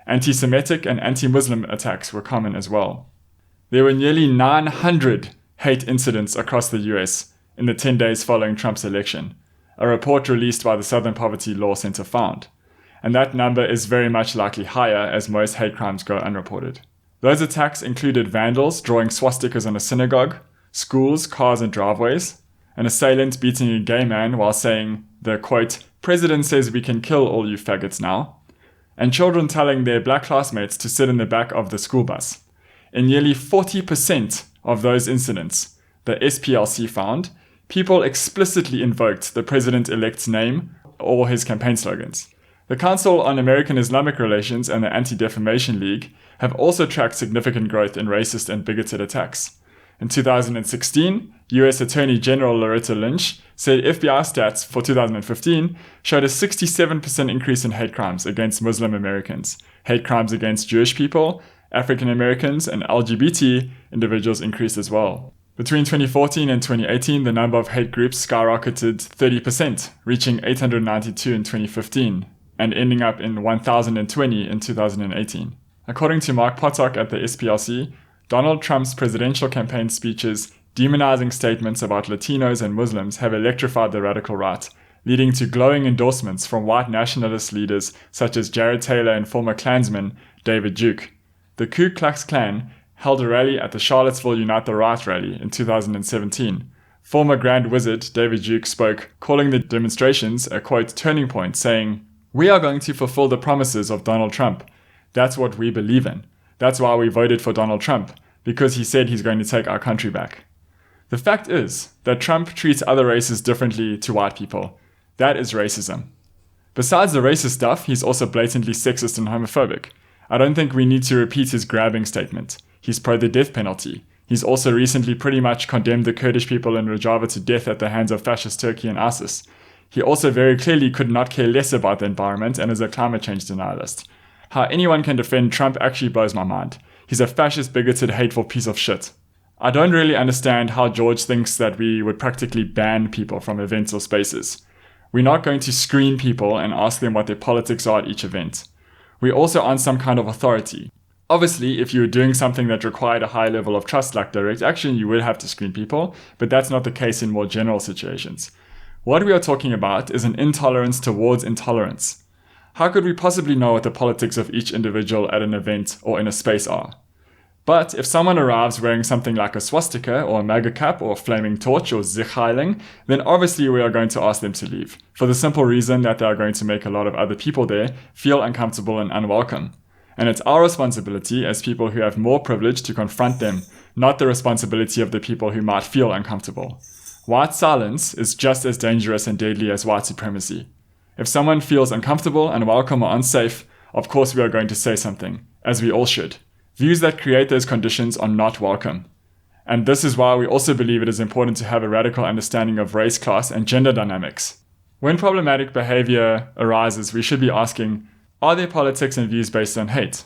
Anti-Semitic and anti-Muslim attacks were common as well. There were nearly 900 hate incidents across the US in the 10 days following Trump's election, a report released by the Southern Poverty Law Center found. And that number is very much likely higher as most hate crimes go unreported. Those attacks included vandals drawing swastikas on a synagogue, schools, cars, and driveways, an assailant beating a gay man while saying the, quote, president says we can kill all you faggots now, and children telling their black classmates to sit in the back of the school bus. In nearly 40% of those incidents, the SPLC found, people explicitly invoked the president-elect's name or his campaign slogans. The Council on American Islamic Relations and the Anti-Defamation League have also tracked significant growth in racist and bigoted attacks. In 2016, U.S. Attorney General Loretta Lynch said FBI stats for 2015 showed a 67% increase in hate crimes against Muslim Americans. Hate crimes against Jewish people, African Americans, and LGBT individuals increased as well. Between 2014 and 2018, the number of hate groups skyrocketed 30%, reaching 892 in 2015, and ending up in 1,020 in 2018. According to Mark Potok at the SPLC, Donald Trump's presidential campaign speeches demonizing statements about Latinos and Muslims have electrified the radical right, leading to glowing endorsements from white nationalist leaders such as Jared Taylor and former Klansman David Duke. The Ku Klux Klan held a rally at the Charlottesville Unite the Right rally in 2017. Former Grand Wizard David Duke spoke, calling the demonstrations a, quote, turning point, saying, "We are going to fulfill the promises of Donald Trump. That's what we believe in. That's why we voted for Donald Trump, because he said he's going to take our country back." The fact is that Trump treats other races differently to white people. That is racism. Besides the racist stuff, he's also blatantly sexist and homophobic. I don't think we need to repeat his grabbing statement. He's pro the death penalty. He's also recently pretty much condemned the Kurdish people in Rojava to death at the hands of fascist Turkey and ISIS. He also very clearly could not care less about the environment and is a climate change denialist. How anyone can defend Trump actually blows my mind. He's a fascist, bigoted, hateful piece of shit. I don't really understand how George thinks that we would practically ban people from events or spaces. We're not going to screen people and ask them what their politics are at each event. We also aren't some kind of authority. Obviously, if you were doing something that required a high level of trust like direct action, you would have to screen people, but that's not the case in more general situations. What we are talking about is an intolerance towards intolerance. How could we possibly know what the politics of each individual at an event or in a space are? But if someone arrives wearing something like a swastika or a MAGA cap or a flaming torch or zichheiling, then obviously we are going to ask them to leave, for the simple reason that they are going to make a lot of other people there feel uncomfortable and unwelcome. And it's our responsibility as people who have more privilege to confront them, not the responsibility of the people who might feel uncomfortable. White silence is just as dangerous and deadly as white supremacy. If someone feels uncomfortable, unwelcome, or unsafe, of course we are going to say something, as we all should. Views that create those conditions are not welcome. And this is why we also believe it is important to have a radical understanding of race, class, and gender dynamics. When problematic behavior arises, we should be asking, are their politics and views based on hate?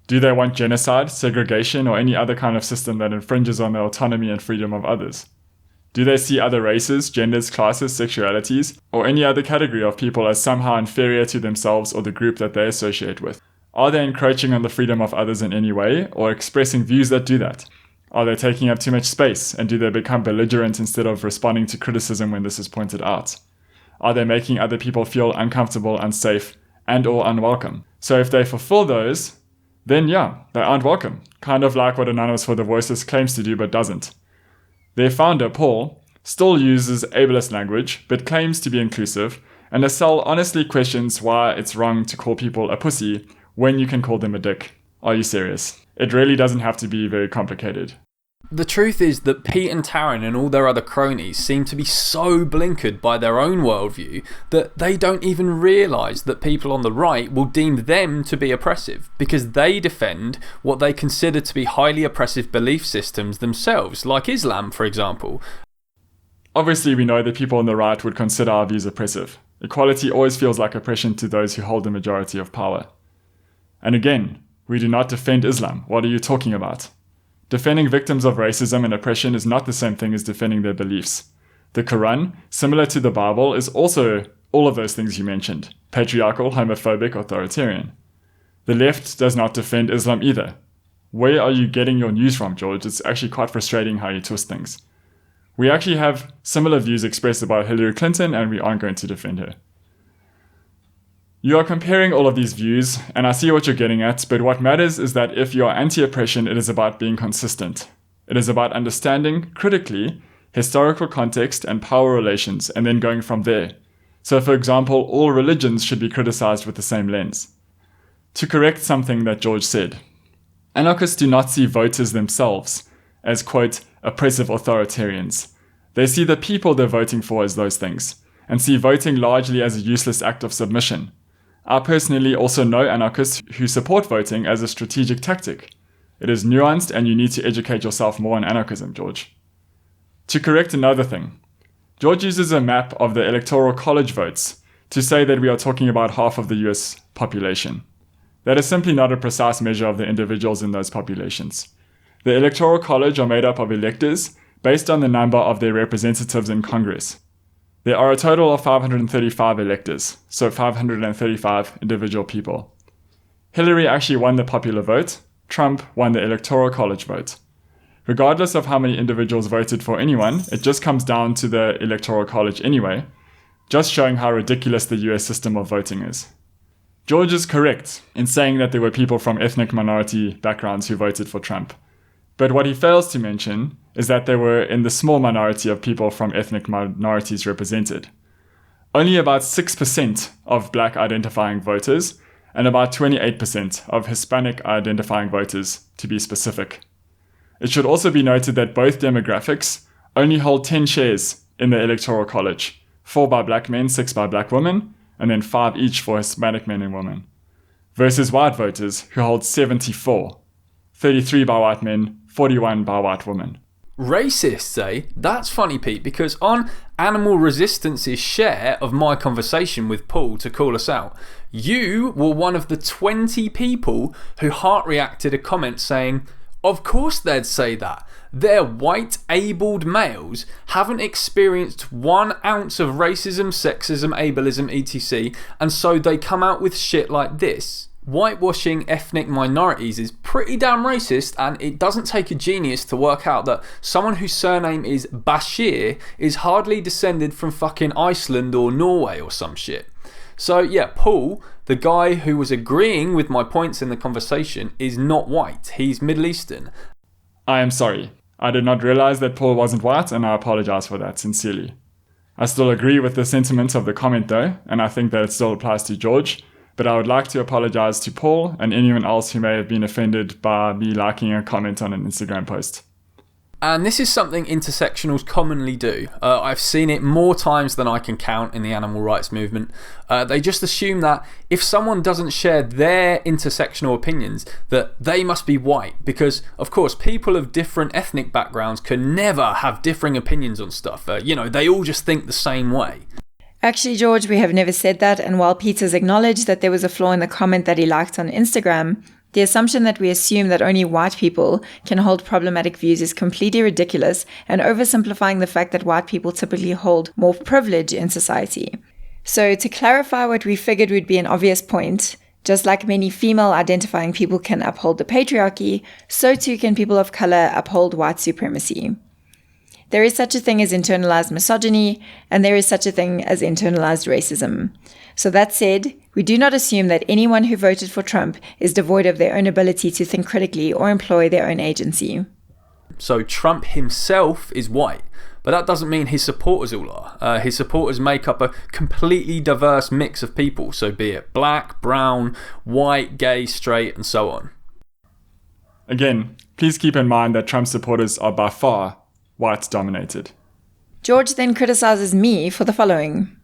Do they want genocide, segregation, or any other kind of system that infringes on the autonomy and freedom of others? Do they see other races, genders, classes, sexualities, or any other category of people as somehow inferior to themselves or the group that they associate with? Are they encroaching on the freedom of others in any way, or expressing views that do that? Are they taking up too much space, and do they become belligerent instead of responding to criticism when this is pointed out? Are they making other people feel uncomfortable, unsafe, and or unwelcome? So if they fulfill those, then yeah, they aren't welcome. Kind of like what Anonymous for the Voiceless claims to do but doesn't. Their founder, Paul, still uses ableist language but claims to be inclusive, and Asal honestly questions why it's wrong to call people a pussy when you can call them a dick. Are you serious? It really doesn't have to be very complicated. The truth is that Pete and Taryn and all their other cronies seem to be so blinkered by their own worldview that they don't even realise that people on the right will deem them to be oppressive because they defend what they consider to be highly oppressive belief systems themselves, like Islam, for example. Obviously, we know that people on the right would consider our views oppressive. Equality always feels like oppression to those who hold the majority of power. And again, we do not defend Islam. What are you talking about? Defending victims of racism and oppression is not the same thing as defending their beliefs. The Quran, similar to the Bible, is also all of those things you mentioned: patriarchal, homophobic, authoritarian. The left does not defend Islam either. Where are you getting your news from, George? It's actually quite frustrating how you twist things. We actually have similar views expressed about Hillary Clinton, and we aren't going to defend her. You are comparing all of these views, and I see what you're getting at, but what matters is that if you are anti-oppression, it is about being consistent. It is about understanding, critically, historical context and power relations, and then going from there. So, for example, all religions should be criticized with the same lens. To correct something that George said, anarchists do not see voters themselves as, quote, oppressive authoritarians. They see the people they're voting for as those things, and see voting largely as a useless act of submission. I personally also know anarchists who support voting as a strategic tactic. It is nuanced, and you need to educate yourself more on anarchism, George. To correct another thing, George uses a map of the Electoral College votes to say that we are talking about half of the US population. That is simply not a precise measure of the individuals in those populations. The Electoral College are made up of electors based on the number of their representatives in Congress. There are a total of 535 electors, so 535 individual people. Hillary actually won the popular vote. Trump won the Electoral College vote. Regardless of how many individuals voted for anyone, it just comes down to the Electoral College anyway, just showing how ridiculous the US system of voting is. George is correct in saying that there were people from ethnic minority backgrounds who voted for Trump. But what he fails to mention is that they were in the small minority of people from ethnic minorities represented. Only about 6% of black identifying voters and about 28% of Hispanic identifying voters, to be specific. It should also be noted that both demographics only hold 10 shares in the Electoral College. 4 by black men, 6 by black women, and then 5 each for Hispanic men and women. Versus white voters, who hold 74, 33 by white men, 41 by white women. Racists, eh? That's funny, Pete, because on Animal Resistance's share of my conversation with Paul to call us out, you were one of the 20 people who heart reacted a comment saying, of course they'd say that. Their white, abled males haven't experienced 1 ounce of racism, sexism, ableism, etc., and so they come out with shit like this. Whitewashing ethnic minorities is pretty damn racist, and it doesn't take a genius to work out that someone whose surname is Bashir is hardly descended from fucking Iceland or Norway or some shit. So yeah, Paul, the guy who was agreeing with my points in the conversation, is not white. He's Middle Eastern. I am sorry. I did not realize that Paul wasn't white, and I apologize for that sincerely. I still agree with the sentiment of the comment though, and I think that it still applies to George. But I would like to apologize to Paul and anyone else who may have been offended by me liking a comment on an Instagram post. And this is something intersectionals commonly do. I've seen it more times than I can count in the animal rights movement. They just assume that if someone doesn't share their intersectional opinions, that they must be white. Because, of course, people of different ethnic backgrounds can never have differing opinions on stuff. They all just think the same way. Actually, George, we have never said that, and while Peter's acknowledged that there was a flaw in the comment that he liked on Instagram, the assumption that we assume that only white people can hold problematic views is completely ridiculous and oversimplifying the fact that white people typically hold more privilege in society. So to clarify what we figured would be an obvious point, just like many female-identifying people can uphold the patriarchy, so too can people of color uphold white supremacy. There is such a thing as internalized misogyny, and there is such a thing as internalized racism. So that said, we do not assume that anyone who voted for Trump is devoid of their own ability to think critically or employ their own agency. So Trump himself is white, but that doesn't mean his supporters all are. His supporters make up a completely diverse mix of people, so be it black, brown, white, gay, straight, and so on. Again, please keep in mind that Trump supporters are by far white-dominated. George then criticizes me for the following.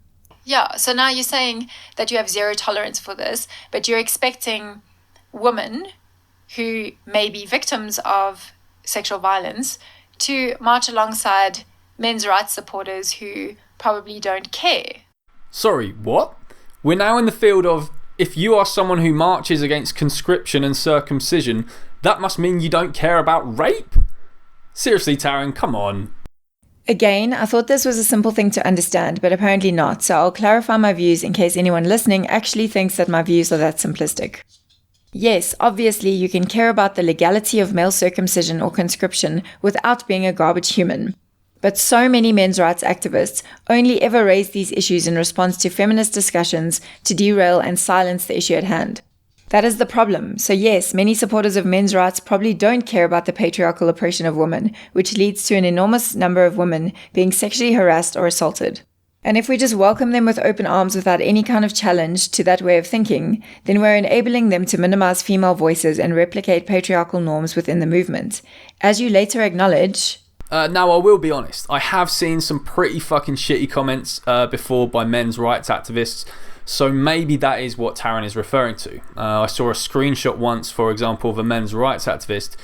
Yeah, so now you're saying that you have zero tolerance for this, but you're expecting women who may be victims of sexual violence to march alongside men's rights supporters who probably don't care. Sorry, what? We're now in the field of, if you are someone who marches against conscription and circumcision, that must mean you don't care about rape? Seriously, Taryn, come on. Again, I thought this was a simple thing to understand, but apparently not, so I'll clarify my views in case anyone listening actually thinks that my views are that simplistic. Yes, obviously you can care about the legality of male circumcision or conscription without being a garbage human. But so many men's rights activists only ever raise these issues in response to feminist discussions to derail and silence the issue at hand. That is the problem. So yes, many supporters of men's rights probably don't care about the patriarchal oppression of women, which leads to an enormous number of women being sexually harassed or assaulted. And if we just welcome them with open arms without any kind of challenge to that way of thinking, then we're enabling them to minimize female voices and replicate patriarchal norms within the movement. As you later acknowledge... Now, I will be honest, I have seen some pretty fucking shitty comments before by men's rights activists, so maybe that is what Taryn is referring to. I saw a screenshot once, for example, of a men's rights activist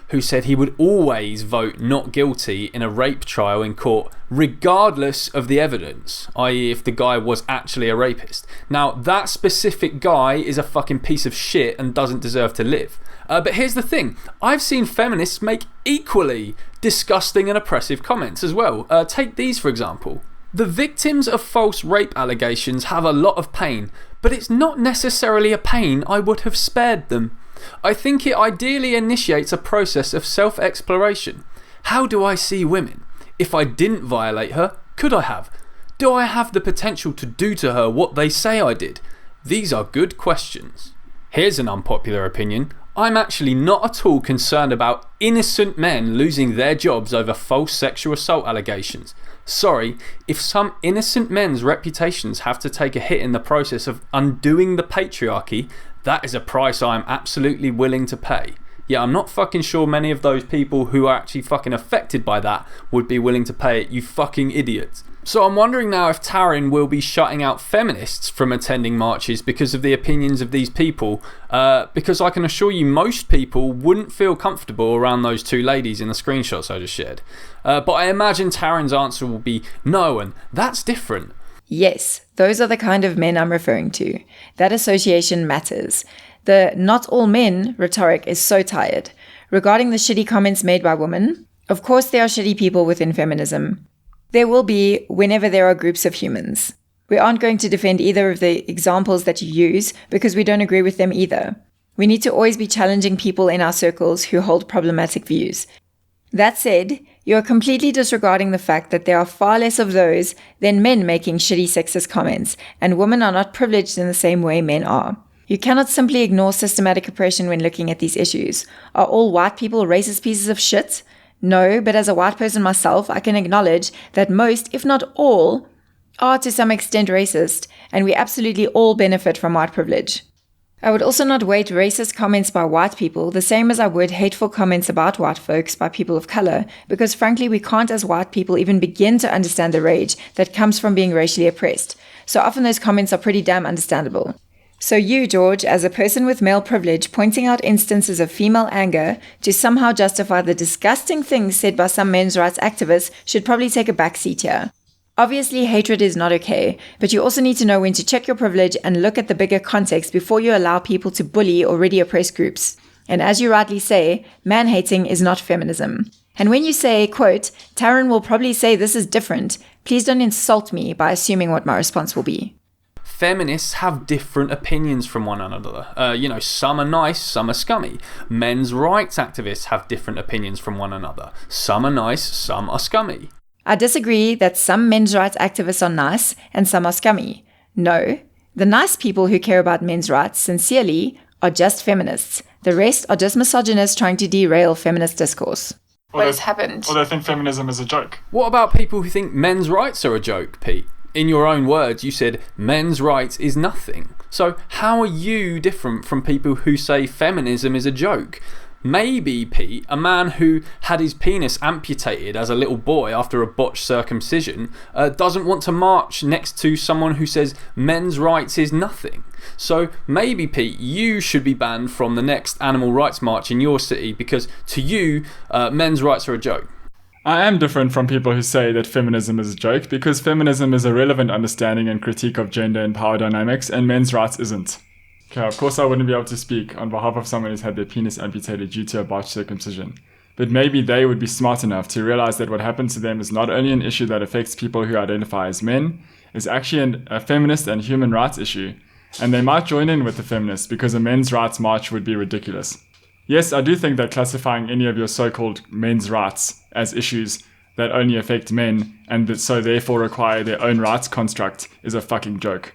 who said he would always vote not guilty in a rape trial in court, regardless of the evidence, i.e. if the guy was actually a rapist. Now, that specific guy is a fucking piece of shit and doesn't deserve to live. But here's the thing, I've seen feminists make equally disgusting and oppressive comments as well. Take these, for example. The victims of false rape allegations have a lot of pain, but it's not necessarily a pain I would have spared them. I think it ideally initiates a process of self-exploration. How do I see women? If I didn't violate her, could I have? Do I have the potential to do to her what they say I did? These are good questions. Here's an unpopular opinion. I'm actually not at all concerned about innocent men losing their jobs over false sexual assault allegations. Sorry, if some innocent men's reputations have to take a hit in the process of undoing the patriarchy, that is a price I am absolutely willing to pay. Yeah, I'm not fucking sure many of those people who are actually fucking affected by that would be willing to pay it, you fucking idiots. So I'm wondering now if Taryn will be shutting out feminists from attending marches because of the opinions of these people, because I can assure you most people wouldn't feel comfortable around those two ladies in the screenshots I just shared. But I imagine Taryn's answer will be no, and that's different. Yes, those are the kind of men I'm referring to. That association matters. The not all men rhetoric is so tired. Regarding the shitty comments made by women, of course there are shitty people within feminism. There will be whenever there are groups of humans. We aren't going to defend either of the examples that you use because we don't agree with them either. We need to always be challenging people in our circles who hold problematic views. That said, you are completely disregarding the fact that there are far less of those than men making shitty sexist comments, and women are not privileged in the same way men are. You cannot simply ignore systematic oppression when looking at these issues. Are all white people racist pieces of shit? No, but as a white person myself, I can acknowledge that most, if not all, are to some extent racist, and we absolutely all benefit from white privilege. I would also not weight racist comments by white people the same as I would hateful comments about white folks by people of color, because frankly we can't as white people even begin to understand the rage that comes from being racially oppressed. So often those comments are pretty damn understandable. So you, George, as a person with male privilege, pointing out instances of female anger to somehow justify the disgusting things said by some men's rights activists should probably take a back seat here. Obviously, hatred is not okay, but you also need to know when to check your privilege and look at the bigger context before you allow people to bully already oppressed groups. And as you rightly say, man-hating is not feminism. And when you say, quote, Taryn will probably say this is different, please don't insult me by assuming what my response will be. Feminists have different opinions from one another. Some are nice, some are scummy. Men's rights activists have different opinions from one another. Some are nice, some are scummy. I disagree that some men's rights activists are nice and some are scummy. No, the nice people who care about men's rights sincerely are just feminists. The rest are just misogynists trying to derail feminist discourse. What has happened? Or they think feminism is a joke. What about people who think men's rights are a joke, Pete? In your own words, you said men's rights is nothing. So how are you different from people who say feminism is a joke? Maybe, Pete, a man who had his penis amputated as a little boy after a botched circumcision doesn't want to march next to someone who says men's rights is nothing. So maybe, Pete, you should be banned from the next animal rights march in your city because to you, men's rights are a joke. I am different from people who say that feminism is a joke because feminism is a relevant understanding and critique of gender and power dynamics, and men's rights isn't. Okay, of course I wouldn't be able to speak on behalf of someone who's had their penis amputated due to a botched circumcision. But maybe they would be smart enough to realize that what happened to them is not only an issue that affects people who identify as men, it's actually a feminist and human rights issue. And they might join in with the feminists because a men's rights march would be ridiculous. Yes, I do think that classifying any of your so-called men's rights as issues that only affect men and that so therefore require their own rights construct is a fucking joke.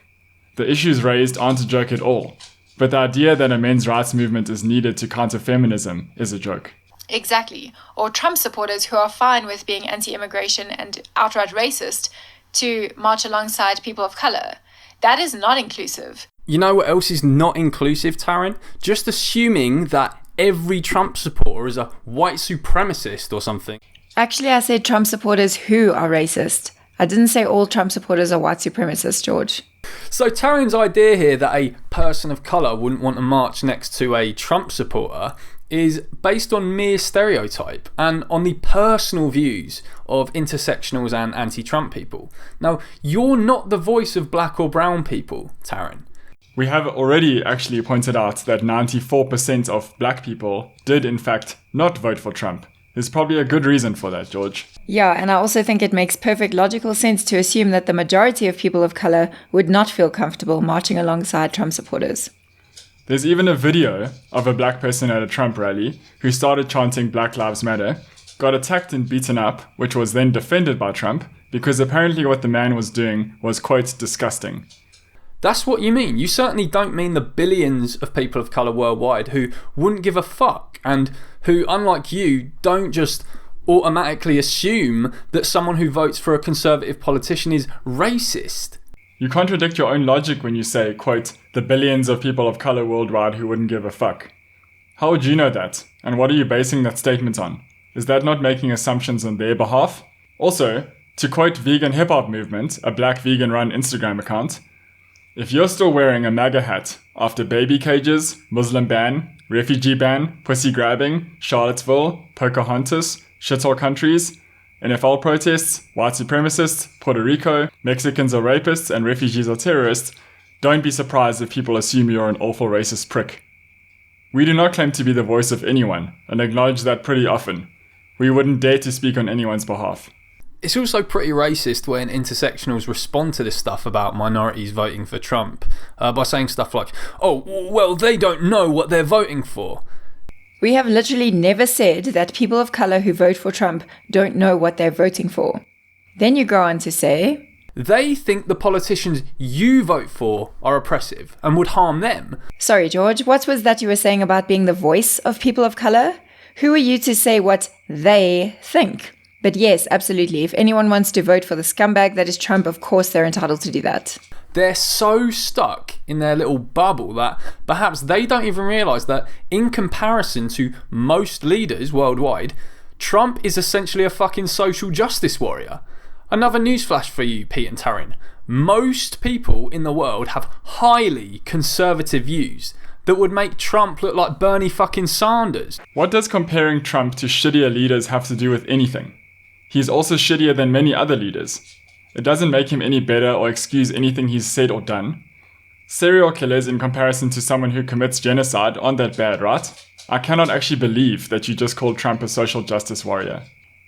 The issues raised aren't a joke at all, but the idea that a men's rights movement is needed to counter feminism is a joke. Exactly. Or Trump supporters who are fine with being anti-immigration and outright racist to march alongside people of color. That is not inclusive. You know what else is not inclusive, Taryn? Just assuming that every Trump supporter is a white supremacist or something. Actually, I said Trump supporters who are racist. I didn't say all Trump supporters are white supremacists, George. So Taryn's idea here that a person of colour wouldn't want to march next to a Trump supporter is based on mere stereotype and on the personal views of intersectionals and anti-Trump people. Now, you're not the voice of black or brown people, Taryn. We have already actually pointed out that 94% of black people did in fact not vote for Trump. There's probably a good reason for that, George. Yeah, and I also think it makes perfect logical sense to assume that the majority of people of color would not feel comfortable marching alongside Trump supporters. There's even a video of a black person at a Trump rally who started chanting Black Lives Matter, got attacked and beaten up, which was then defended by Trump, because apparently what the man was doing was, quote, disgusting. That's what you mean. You certainly don't mean the billions of people of colour worldwide who wouldn't give a fuck and who, unlike you, don't just automatically assume that someone who votes for a conservative politician is racist. You contradict your own logic when you say, quote, the billions of people of colour worldwide who wouldn't give a fuck. How would you know that? And what are you basing that statement on? Is that not making assumptions on their behalf? Also, to quote Vegan Hip Hop Movement, a black vegan-run Instagram account, if you're still wearing a MAGA hat after baby cages, Muslim ban, refugee ban, pussy grabbing, Charlottesville, Pocahontas, shithole countries, NFL protests, white supremacists, Puerto Rico, Mexicans are rapists, and refugees are terrorists, don't be surprised if people assume you're an awful racist prick. We do not claim to be the voice of anyone, and acknowledge that pretty often. We wouldn't dare to speak on anyone's behalf. It's also pretty racist when intersectionals respond to this stuff about minorities voting for Trump by saying stuff like, oh, well, they don't know what they're voting for. We have literally never said that people of color who vote for Trump don't know what they're voting for. Then you go on to say, they think the politicians you vote for are oppressive and would harm them. Sorry, George, what was that you were saying about being the voice of people of color? Who are you to say what they think? But yes, absolutely. If anyone wants to vote for the scumbag that is Trump, of course they're entitled to do that. They're so stuck in their little bubble that perhaps they don't even realise that in comparison to most leaders worldwide, Trump is essentially a fucking social justice warrior. Another newsflash for you, Pete and Taryn. Most people in the world have highly conservative views that would make Trump look like Bernie fucking Sanders. What does comparing Trump to shittier leaders have to do with anything? He's also shittier than many other leaders. It doesn't make him any better or excuse anything he's said or done. Serial killers in comparison to someone who commits genocide aren't that bad, right? I cannot actually believe that you just called Trump a social justice warrior.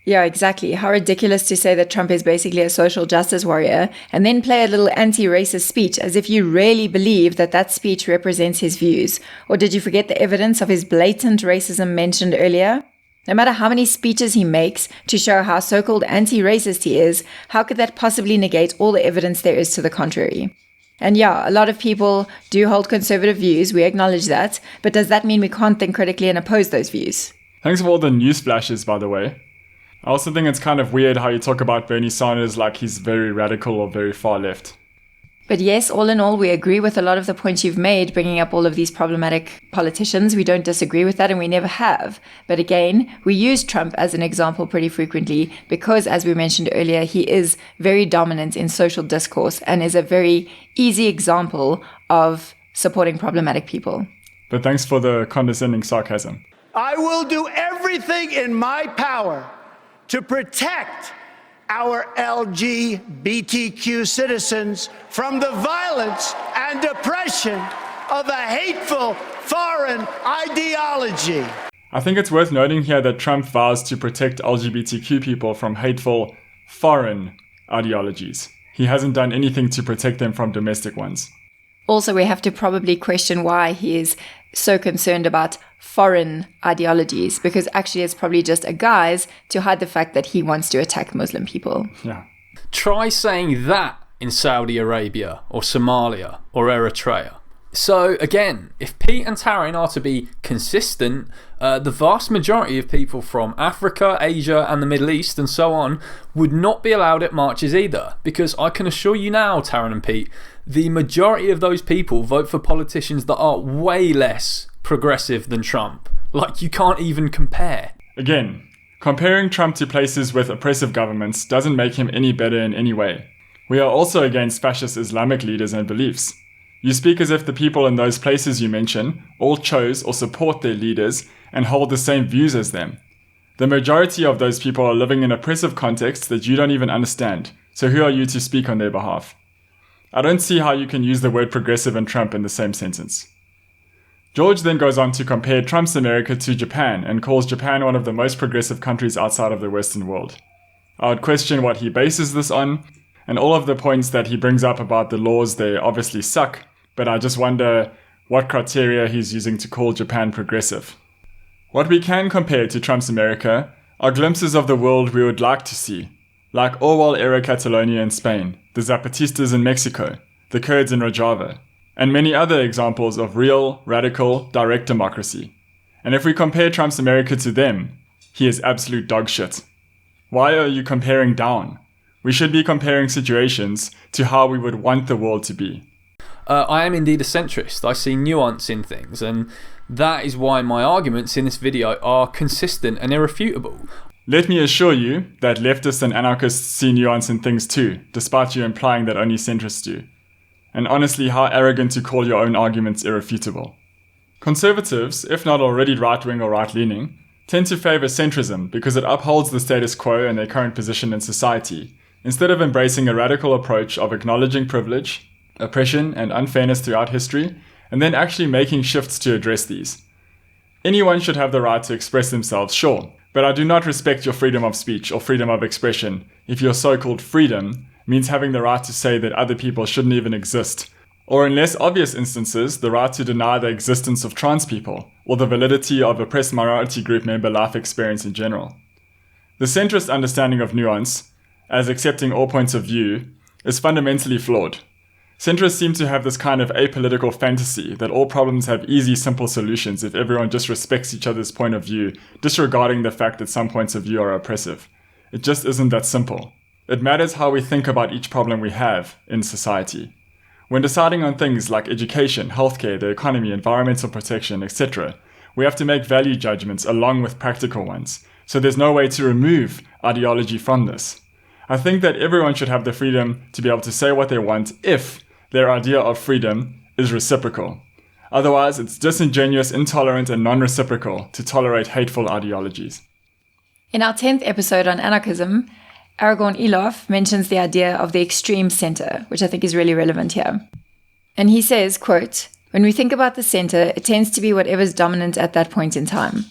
Yeah, exactly. How ridiculous to say that Trump is basically a social justice warrior and then play a little anti-racist speech as if you really believe that that speech represents his views. Or did you forget the evidence of his blatant racism mentioned earlier? No matter how many speeches he makes to show how so-called anti-racist he is, how could that possibly negate all the evidence there is to the contrary? And yeah, a lot of people do hold conservative views, we acknowledge that, but does that mean we can't think critically and oppose those views? Thanks for all the news flashes, by the way. I also think it's kind of weird how you talk about Bernie Sanders like he's very radical or very far left. But yes, all in all, we agree with a lot of the points you've made, bringing up all of these problematic politicians. We don't disagree with that, and we never have. But again, we use Trump as an example pretty frequently because, as we mentioned earlier, he is very dominant in social discourse and is a very easy example of supporting problematic people. But thanks for the condescending sarcasm. I will do everything in my power to protect our LGBTQ citizens from the violence and oppression of a hateful foreign ideology. I think it's worth noting here that Trump vows to protect LGBTQ people from hateful foreign ideologies. He hasn't done anything to protect them from domestic ones. Also, we have to probably question why he is so concerned about foreign ideologies, because actually it's probably just a guise to hide the fact that he wants to attack Muslim people. Yeah. Try saying that in Saudi Arabia or Somalia or Eritrea. So again, if Pete and Taryn are to be consistent, the vast majority of people from Africa, Asia and the Middle East and so on would not be allowed at marches either, because I can assure you now, Taryn and Pete, the majority of those people vote for politicians that are way less progressive than Trump. Like, you can't even compare. Again, comparing Trump to places with oppressive governments doesn't make him any better in any way. We are also against fascist Islamic leaders and beliefs. You speak as if the people in those places you mention all chose or support their leaders and hold the same views as them. The majority of those people are living in oppressive contexts that you don't even understand, so who are you to speak on their behalf? I don't see how you can use the word progressive and Trump in the same sentence. George then goes on to compare Trump's America to Japan and calls Japan one of the most progressive countries outside of the Western world. I would question what he bases this on, and all of the points that he brings up about the laws there obviously suck, but I just wonder what criteria he's using to call Japan progressive. What we can compare to Trump's America are glimpses of the world we would like to see, like Orwell-era Catalonia in Spain, the Zapatistas in Mexico, the Kurds in Rojava, and many other examples of real, radical, direct democracy. And if we compare Trump's America to them, he is absolute dog shit. Why are you comparing down? We should be comparing situations to how we would want the world to be. I am indeed a centrist. I see nuance in things, and that is why my arguments in this video are consistent and irrefutable. Let me assure you that leftists and anarchists see nuance in things too, despite you implying that only centrists do. And honestly, how arrogant to call your own arguments irrefutable. Conservatives, if not already right-wing or right-leaning, tend to favour centrism because it upholds the status quo and their current position in society, instead of embracing a radical approach of acknowledging privilege, oppression, and unfairness throughout history, and then actually making shifts to address these. Anyone should have the right to express themselves, sure, but I do not respect your freedom of speech or freedom of expression if your so-called freedom means having the right to say that other people shouldn't even exist, or in less obvious instances, the right to deny the existence of trans people, or the validity of oppressed minority group member life experience in general. The centrist understanding of nuance, as accepting all points of view, is fundamentally flawed. Centrists seem to have this kind of apolitical fantasy that all problems have easy, simple solutions if everyone just respects each other's point of view, disregarding the fact that some points of view are oppressive. It just isn't that simple. It matters how we think about each problem we have in society. When deciding on things like education, healthcare, the economy, environmental protection, etc., we have to make value judgments along with practical ones, so there's no way to remove ideology from this. I think that everyone should have the freedom to be able to say what they want if their idea of freedom is reciprocal. Otherwise, it's disingenuous, intolerant, and non-reciprocal to tolerate hateful ideologies. In our 10th episode on anarchism, Aragorn Elof mentions the idea of the extreme center, which I think is really relevant here. And he says, quote, "When we think about the center, it tends to be whatever's dominant at that point in time.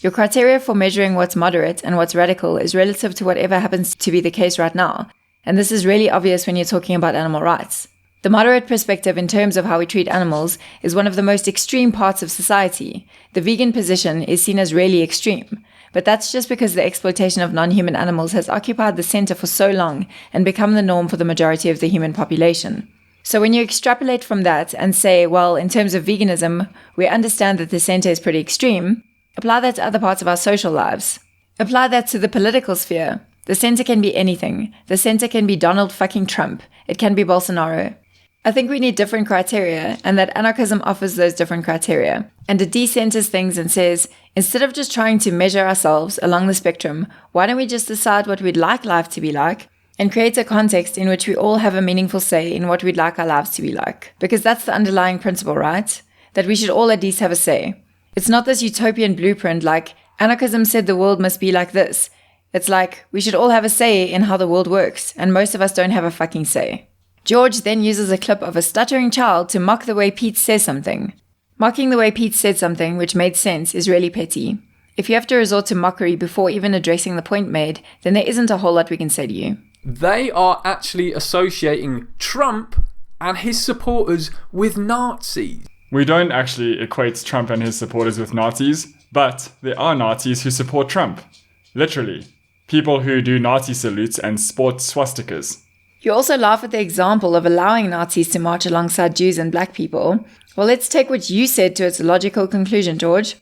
Your criteria for measuring what's moderate and what's radical is relative to whatever happens to be the case right now, and this is really obvious when you're talking about animal rights. The moderate perspective in terms of how we treat animals is one of the most extreme parts of society. The vegan position is seen as really extreme. But that's just because the exploitation of non-human animals has occupied the center for so long and become the norm for the majority of the human population. So when you extrapolate from that and say, well, in terms of veganism, we understand that the center is pretty extreme, apply that to other parts of our social lives. Apply that to the political sphere. The center can be anything. The center can be Donald fucking Trump. It can be Bolsonaro. I think we need different criteria, and that anarchism offers those different criteria. And it decenters things and says, instead of just trying to measure ourselves along the spectrum, why don't we just decide what we'd like life to be like and create a context in which we all have a meaningful say in what we'd like our lives to be like? Because that's the underlying principle, right? That we should all at least have a say. It's not this utopian blueprint like, anarchism said the world must be like this. It's like, we should all have a say in how the world works, and most of us don't have a fucking say. George then uses a clip of a stuttering child to mock the way Pete says something. Mocking the way Pete said something which made sense is really petty. If you have to resort to mockery before even addressing the point made, then there isn't a whole lot we can say to you. They are actually associating Trump and his supporters with Nazis. We don't actually equate Trump and his supporters with Nazis, but there are Nazis who support Trump. Literally. People who do Nazi salutes and sport swastikas. You also laugh at the example of allowing Nazis to march alongside Jews and black people. Well, let's take what you said to its logical conclusion, George.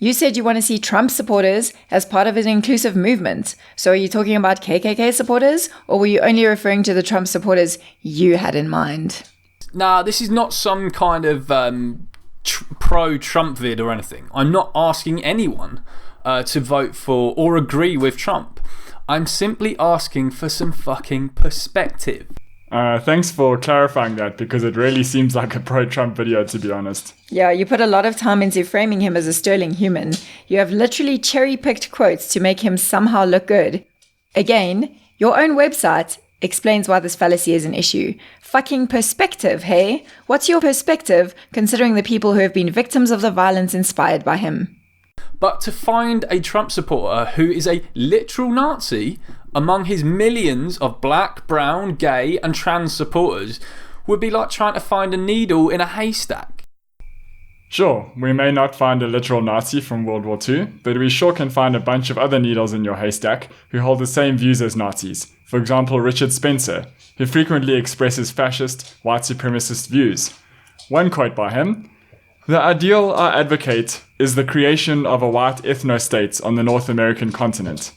You said you want to see Trump supporters as part of an inclusive movement. So are you talking about KKK supporters, or were you only referring to the Trump supporters you had in mind? Nah, this is not some kind of pro-Trump vid or anything. I'm not asking anyone to vote for or agree with Trump. I'm simply asking for some fucking perspective. Thanks for clarifying that, because it really seems like a pro-Trump video, to be honest. Yeah, you put a lot of time into framing him as a sterling human. You have literally cherry-picked quotes to make him somehow look good. Again, your own website explains why this fallacy is an issue. Fucking perspective, hey? What's your perspective, considering the people who have been victims of the violence inspired by him? But to find a Trump supporter who is a literal Nazi among his millions of black, brown, gay and trans supporters would be like trying to find a needle in a haystack. Sure, we may not find a literal Nazi from World War II, but we sure can find a bunch of other needles in your haystack who hold the same views as Nazis. For example, Richard Spencer, who frequently expresses fascist, white supremacist views. One quote by him: "The ideal I advocate is the creation of a white ethno-state on the North American continent."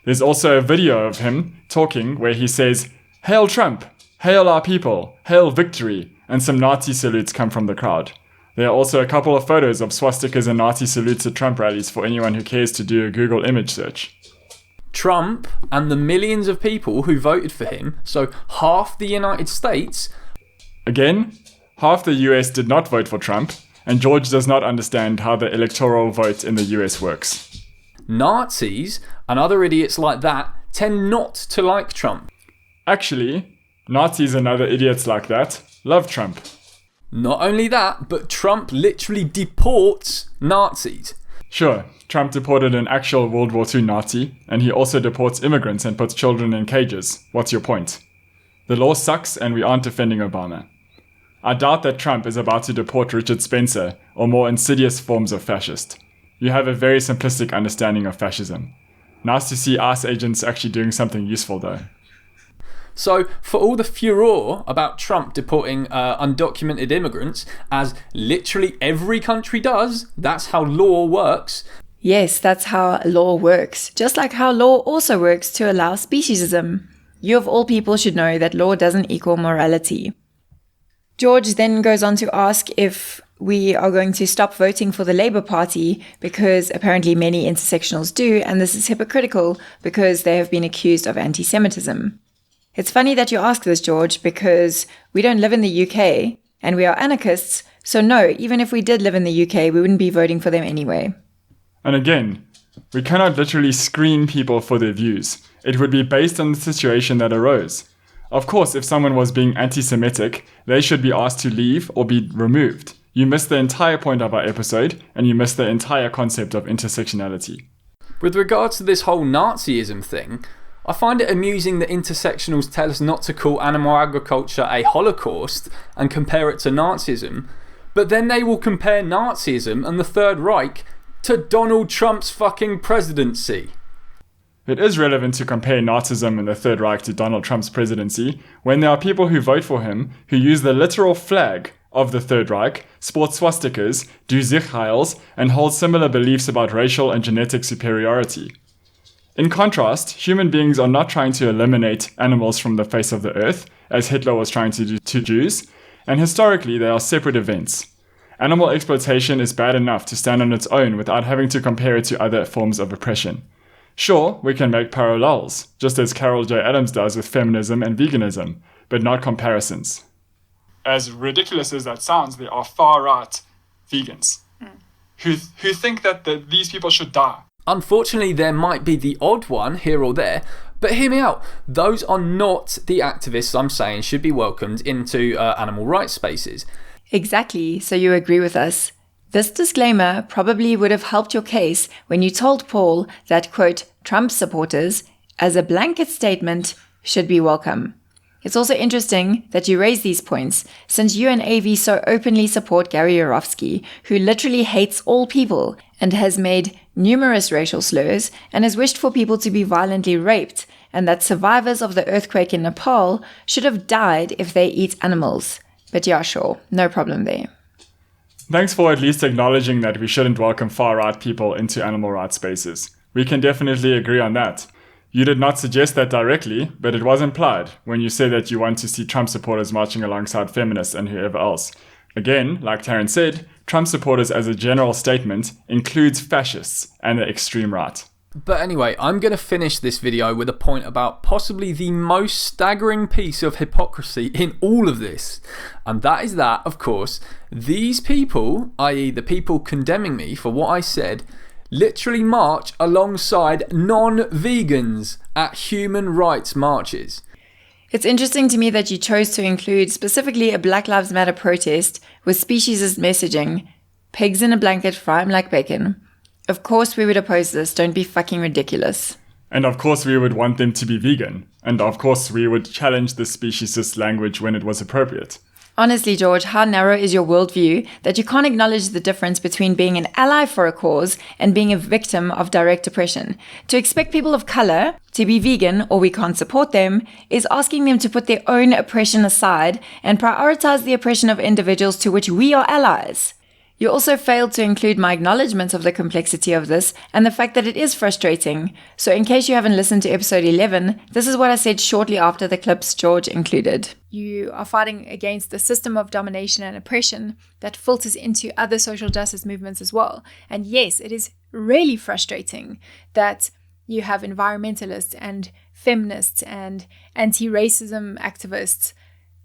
There's also a video of him talking where he says, "Hail Trump! Hail our people! Hail victory! and some Nazi salutes come from the crowd. There are also a couple of photos of swastikas and Nazi salutes at Trump rallies for anyone who cares to do a Google image search. Trump and the millions of people who voted for him, so half the United States... Again, half the US did not vote for Trump, and George does not understand how the electoral vote in the US works. Nazis and other idiots like that tend not to like Trump. Actually, Nazis and other idiots like that love Trump. Not only that, but Trump literally deports Nazis. Sure, Trump deported an actual World War II Nazi, and he also deports immigrants and puts children in cages. What's your point? The law sucks and we aren't defending Obama. I doubt that Trump is about to deport Richard Spencer or more insidious forms of fascist. You have a very simplistic understanding of fascism. Nice to see ICE agents actually doing something useful though. So, for all the furore about Trump deporting undocumented immigrants, as literally every country does, that's how law works. Yes, that's how law works. Just like how law also works to allow speciesism. You of all people should know that law doesn't equal morality. George then goes on to ask if we are going to stop voting for the Labour Party because apparently many intersectionals do, and this is hypocritical because they have been accused of anti-Semitism. It's funny that you ask this, George, because we don't live in the UK and we are anarchists, so no, even if we did live in the UK, we wouldn't be voting for them anyway. And again, we cannot literally screen people for their views. It would be based on the situation that arose. Of course, if someone was being anti-Semitic, they should be asked to leave or be removed. You missed the entire point of our episode, and you missed the entire concept of intersectionality. With regards to this whole Nazism thing, I find it amusing that intersectionals tell us not to call animal agriculture a holocaust and compare it to Nazism, but then they will compare Nazism and the Third Reich to Donald Trump's fucking presidency. It is relevant to compare Nazism and the Third Reich to Donald Trump's presidency when there are people who vote for him who use the literal flag of the Third Reich, sport swastikas, do Sichheils, and hold similar beliefs about racial and genetic superiority. In contrast, human beings are not trying to eliminate animals from the face of the earth, as Hitler was trying to do to Jews, and historically they are separate events. Animal exploitation is bad enough to stand on its own without having to compare it to other forms of oppression. Sure, we can make parallels, just as Carol J. Adams does with feminism and veganism, but not comparisons. As ridiculous as that sounds, there are far-right vegans who think that these people should die. Unfortunately, there might be the odd one here or there, but hear me out. Those are not the activists I'm saying should be welcomed into animal rights spaces. Exactly, so you agree with us. This disclaimer probably would have helped your case when you told Paul that, quote, Trump supporters, as a blanket statement, should be welcome. It's also interesting that you raise these points, since you and AV so openly support Gary Yourofsky, who literally hates all people and has made numerous racial slurs and has wished for people to be violently raped, and that survivors of the earthquake in Nepal should have died if they eat animals. But yeah, sure, no problem there. Thanks for at least acknowledging that we shouldn't welcome far-right people into animal rights spaces. We can definitely agree on that. You did not suggest that directly, but it was implied when you said that you want to see Trump supporters marching alongside feminists and whoever else. Again, like Taryn said, Trump supporters as a general statement includes fascists and the extreme right. But anyway, I'm going to finish this video with a point about possibly the most staggering piece of hypocrisy in all of this. And that is that, of course, these people, i.e. the people condemning me for what I said, literally march alongside non-vegans at human rights marches. It's interesting to me that you chose to include specifically a Black Lives Matter protest with speciesist messaging, pigs in a blanket fry 'em like bacon. Of course we would oppose this, don't be fucking ridiculous. And of course we would want them to be vegan. And of course we would challenge the speciesist language when it was appropriate. Honestly, George, how narrow is your worldview that you can't acknowledge the difference between being an ally for a cause and being a victim of direct oppression? To expect people of color to be vegan or we can't support them is asking them to put their own oppression aside and prioritize the oppression of individuals to which we are allies. You also failed to include my acknowledgement of the complexity of this and the fact that it is frustrating. So in case you haven't listened to episode 11, this is what I said shortly after the clips George included. You are fighting against the system of domination and oppression that filters into other social justice movements as well. And yes, it is really frustrating that you have environmentalists and feminists and anti-racism activists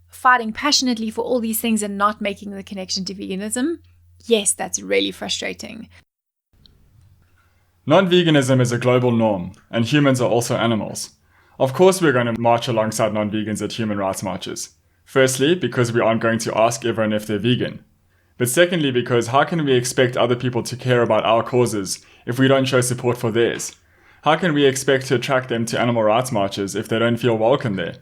fighting passionately for all these things and not making the connection to veganism. Yes, that's really frustrating. Non-veganism is a global norm, and humans are also animals. Of course we're going to march alongside non-vegans at human rights marches. Firstly, because we aren't going to ask everyone if they're vegan. But secondly, because how can we expect other people to care about our causes if we don't show support for theirs? How can we expect to attract them to animal rights marches if they don't feel welcome there?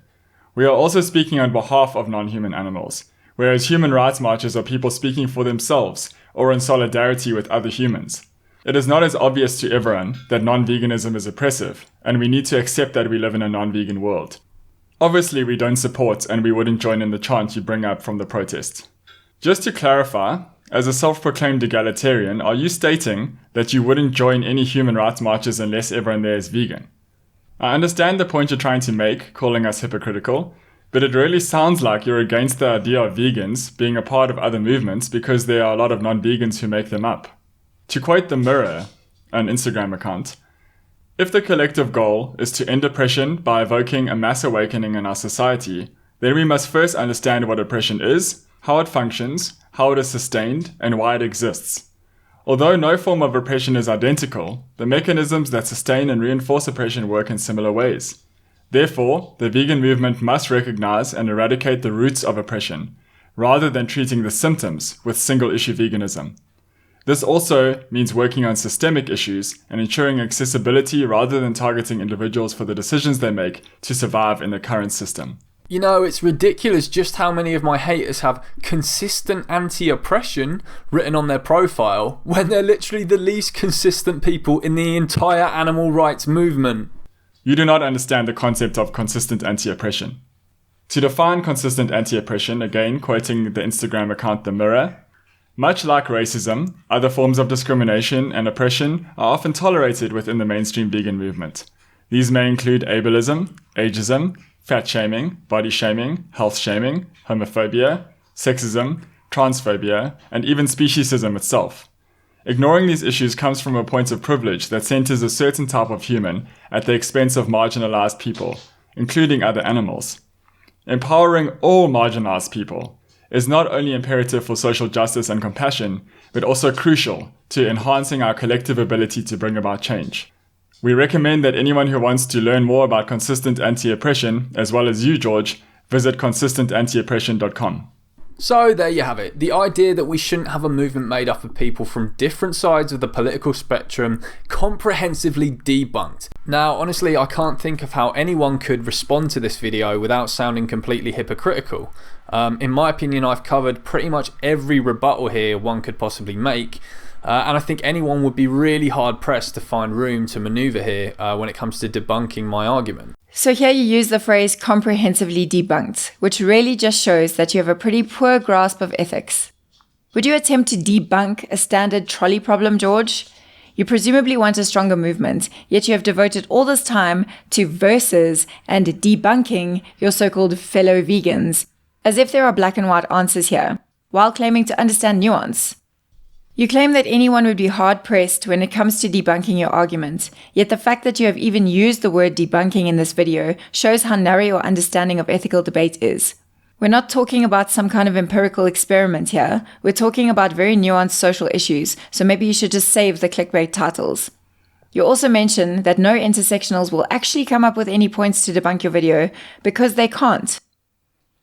We are also speaking on behalf of non-human animals, whereas human rights marches are people speaking for themselves or in solidarity with other humans. It is not as obvious to everyone that non-veganism is oppressive, and we need to accept that we live in a non-vegan world. Obviously, we don't support and we wouldn't join in the chant you bring up from the protest. Just to clarify, as a self-proclaimed egalitarian, are you stating that you wouldn't join any human rights marches unless everyone there is vegan? I understand the point you're trying to make, calling us hypocritical, but it really sounds like you're against the idea of vegans being a part of other movements because there are a lot of non-vegans who make them up. To quote The Mirror, an Instagram account, if the collective goal is to end oppression by evoking a mass awakening in our society, then we must first understand what oppression is, how it functions, how it is sustained, and why it exists. Although no form of oppression is identical, the mechanisms that sustain and reinforce oppression work in similar ways. Therefore, the vegan movement must recognize and eradicate the roots of oppression, rather than treating the symptoms with single-issue veganism. This also means working on systemic issues and ensuring accessibility rather than targeting individuals for the decisions they make to survive in the current system. You know, it's ridiculous just how many of my haters have consistent anti-oppression written on their profile when they're literally the least consistent people in the entire animal rights movement. You do not understand the concept of consistent anti-oppression. To define consistent anti-oppression, again quoting the Instagram account The Mirror, much like racism, other forms of discrimination and oppression are often tolerated within the mainstream vegan movement. These may include ableism, ageism, fat shaming, body shaming, health shaming, homophobia, sexism, transphobia, and even speciesism itself. Ignoring these issues comes from a point of privilege that centers a certain type of human at the expense of marginalized people, including other animals. Empowering all marginalized people is not only imperative for social justice and compassion, but also crucial to enhancing our collective ability to bring about change. We recommend that anyone who wants to learn more about consistent anti-oppression, as well as you, George, visit consistentantioppression.com. So there you have it. The idea that we shouldn't have a movement made up of people from different sides of the political spectrum comprehensively debunked. Now, honestly, I can't think of how anyone could respond to this video without sounding completely hypocritical. In my opinion, I've covered pretty much every rebuttal here one could possibly make. And I think anyone would be really hard-pressed to find room to maneuver here when it comes to debunking my argument. So here you use the phrase comprehensively debunked, which really just shows that you have a pretty poor grasp of ethics. Would you attempt to debunk a standard trolley problem, George? You presumably want a stronger movement, yet you have devoted all this time to versus and debunking your so-called fellow vegans, as if there are black and white answers here, while claiming to understand nuance. You claim that anyone would be hard-pressed when it comes to debunking your argument, yet the fact that you have even used the word debunking in this video shows how narrow your understanding of ethical debate is. We're not talking about some kind of empirical experiment here, we're talking about very nuanced social issues, so maybe you should just save the clickbait titles. You also mention that no intersectionals will actually come up with any points to debunk your video because they can't.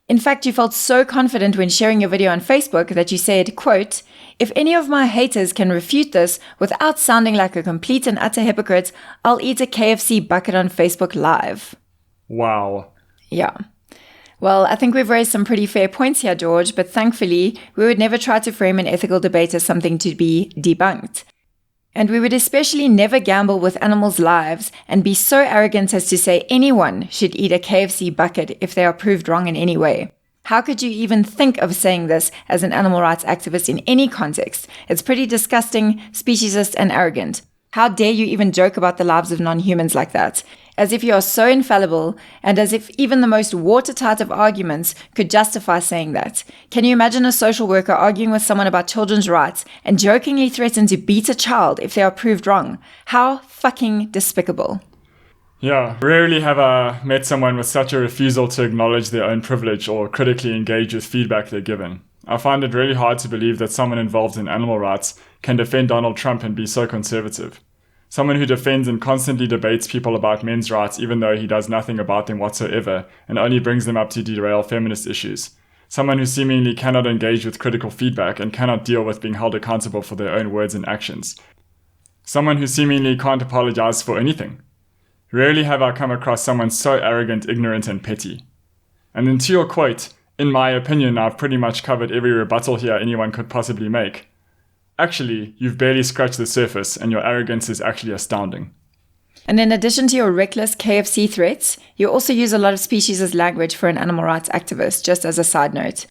In fact, you felt so confident when sharing your video on Facebook that you said, quote, "If any of my haters can refute this without sounding like a complete and utter hypocrite, I'll eat a KFC bucket on Facebook Live." Wow. Yeah. Well, I think we've raised some pretty fair points here, George, but thankfully, we would never try to frame an ethical debate as something to be debunked. And we would especially never gamble with animals' lives and be so arrogant as to say anyone should eat a KFC bucket if they are proved wrong in any way. How could you even think of saying this as an animal rights activist in any context? It's pretty disgusting, speciesist, and arrogant. How dare you even joke about the lives of non-humans like that? As if you are so infallible, and as if even the most watertight of arguments could justify saying that. Can you imagine a social worker arguing with someone about children's rights and jokingly threaten to beat a child if they are proved wrong? How fucking despicable. Yeah, rarely have I met someone with such a refusal to acknowledge their own privilege or critically engage with feedback they're given. I find it really hard to believe that someone involved in animal rights can defend Donald Trump and be so conservative. Someone who defends and constantly debates people about men's rights even though he does nothing about them whatsoever and only brings them up to derail feminist issues. Someone who seemingly cannot engage with critical feedback and cannot deal with being held accountable for their own words and actions. Someone who seemingly can't apologize for anything. Rarely have I come across someone so arrogant, ignorant, and petty. And then to your quote, in my opinion, I've pretty much covered every rebuttal here anyone could possibly make. Actually, you've barely scratched the surface, and your arrogance is actually astounding. And in addition to your reckless KFC threats, you also use a lot of speciesist language for an animal rights activist, just as a side note.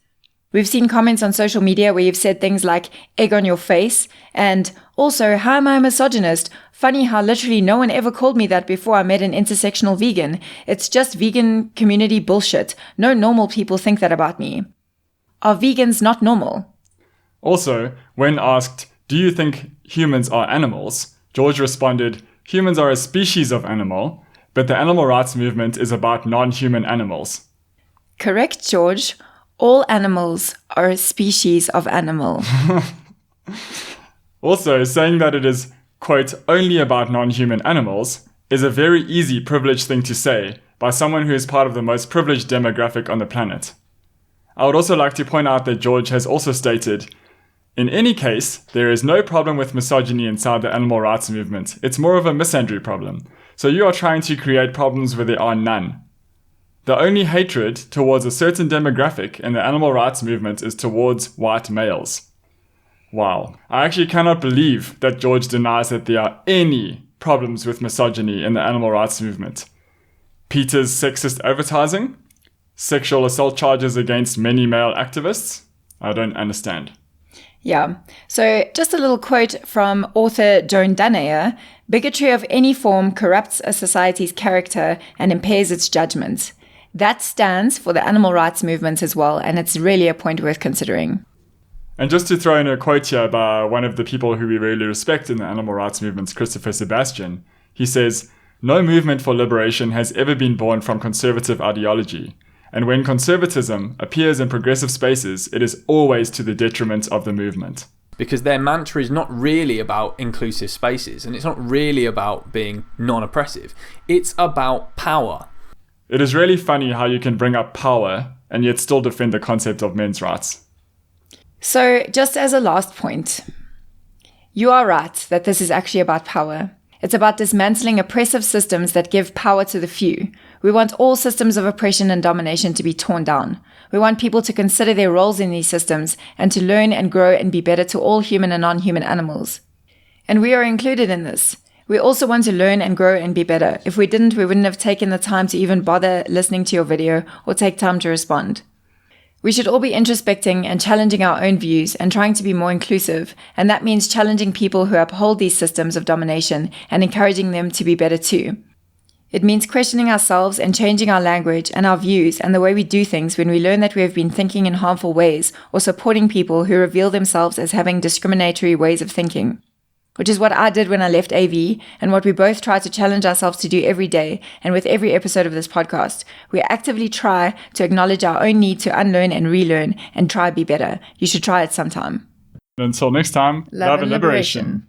We've seen comments on social media where you've said things like, egg on your face, and also, how am I a misogynist? Funny how literally no one ever called me that before I met an intersectional vegan. It's just vegan community bullshit. No normal people think that about me. Are vegans not normal? Also, when asked, do you think humans are animals? George responded, humans are a species of animal, but the animal rights movement is about non-human animals. Correct, George. All animals are a species of animal. Also, saying that it is, quote, only about non-human animals is a very easy privileged thing to say by someone who is part of the most privileged demographic on the planet. I would also like to point out that George has also stated, in any case, there is no problem with misogyny inside the animal rights movement. It's more of a misandry problem. So you are trying to create problems where there are none. The only hatred towards a certain demographic in the animal rights movement is towards white males. Wow. I actually cannot believe that George denies that there are any problems with misogyny in the animal rights movement. Peter's sexist advertising? Sexual assault charges against many male activists? I don't understand. Yeah. So just a little quote from author Joan Dunneyer. Bigotry of any form corrupts a society's character and impairs its judgment. That stands for the animal rights movement as well, and it's really a point worth considering. And just to throw in a quote here by one of the people who we really respect in the animal rights movement, Christopher Sebastian, he says, no movement for liberation has ever been born from conservative ideology. And when conservatism appears in progressive spaces, it is always to the detriment of the movement. Because their mantra is not really about inclusive spaces, and it's not really about being non-oppressive. It's about power. It is really funny how you can bring up power and yet still defend the concept of men's rights. So, just as a last point, you are right that this is actually about power. It's about dismantling oppressive systems that give power to the few. We want all systems of oppression and domination to be torn down. We want people to consider their roles in these systems and to learn and grow and be better to all human and non-human animals. And we are included in this. We also want to learn and grow and be better. If we didn't, we wouldn't have taken the time to even bother listening to your video or take time to respond. We should all be introspecting and challenging our own views and trying to be more inclusive, and that means challenging people who uphold these systems of domination and encouraging them to be better too. It means questioning ourselves and changing our language and our views and the way we do things when we learn that we have been thinking in harmful ways or supporting people who reveal themselves as having discriminatory ways of thinking. Which is what I did when I left AV, and what we both try to challenge ourselves to do every day, and with every episode of this podcast. We actively try to acknowledge our own need to unlearn and relearn, and try to be better. You should try it sometime. Until next time, love and liberation.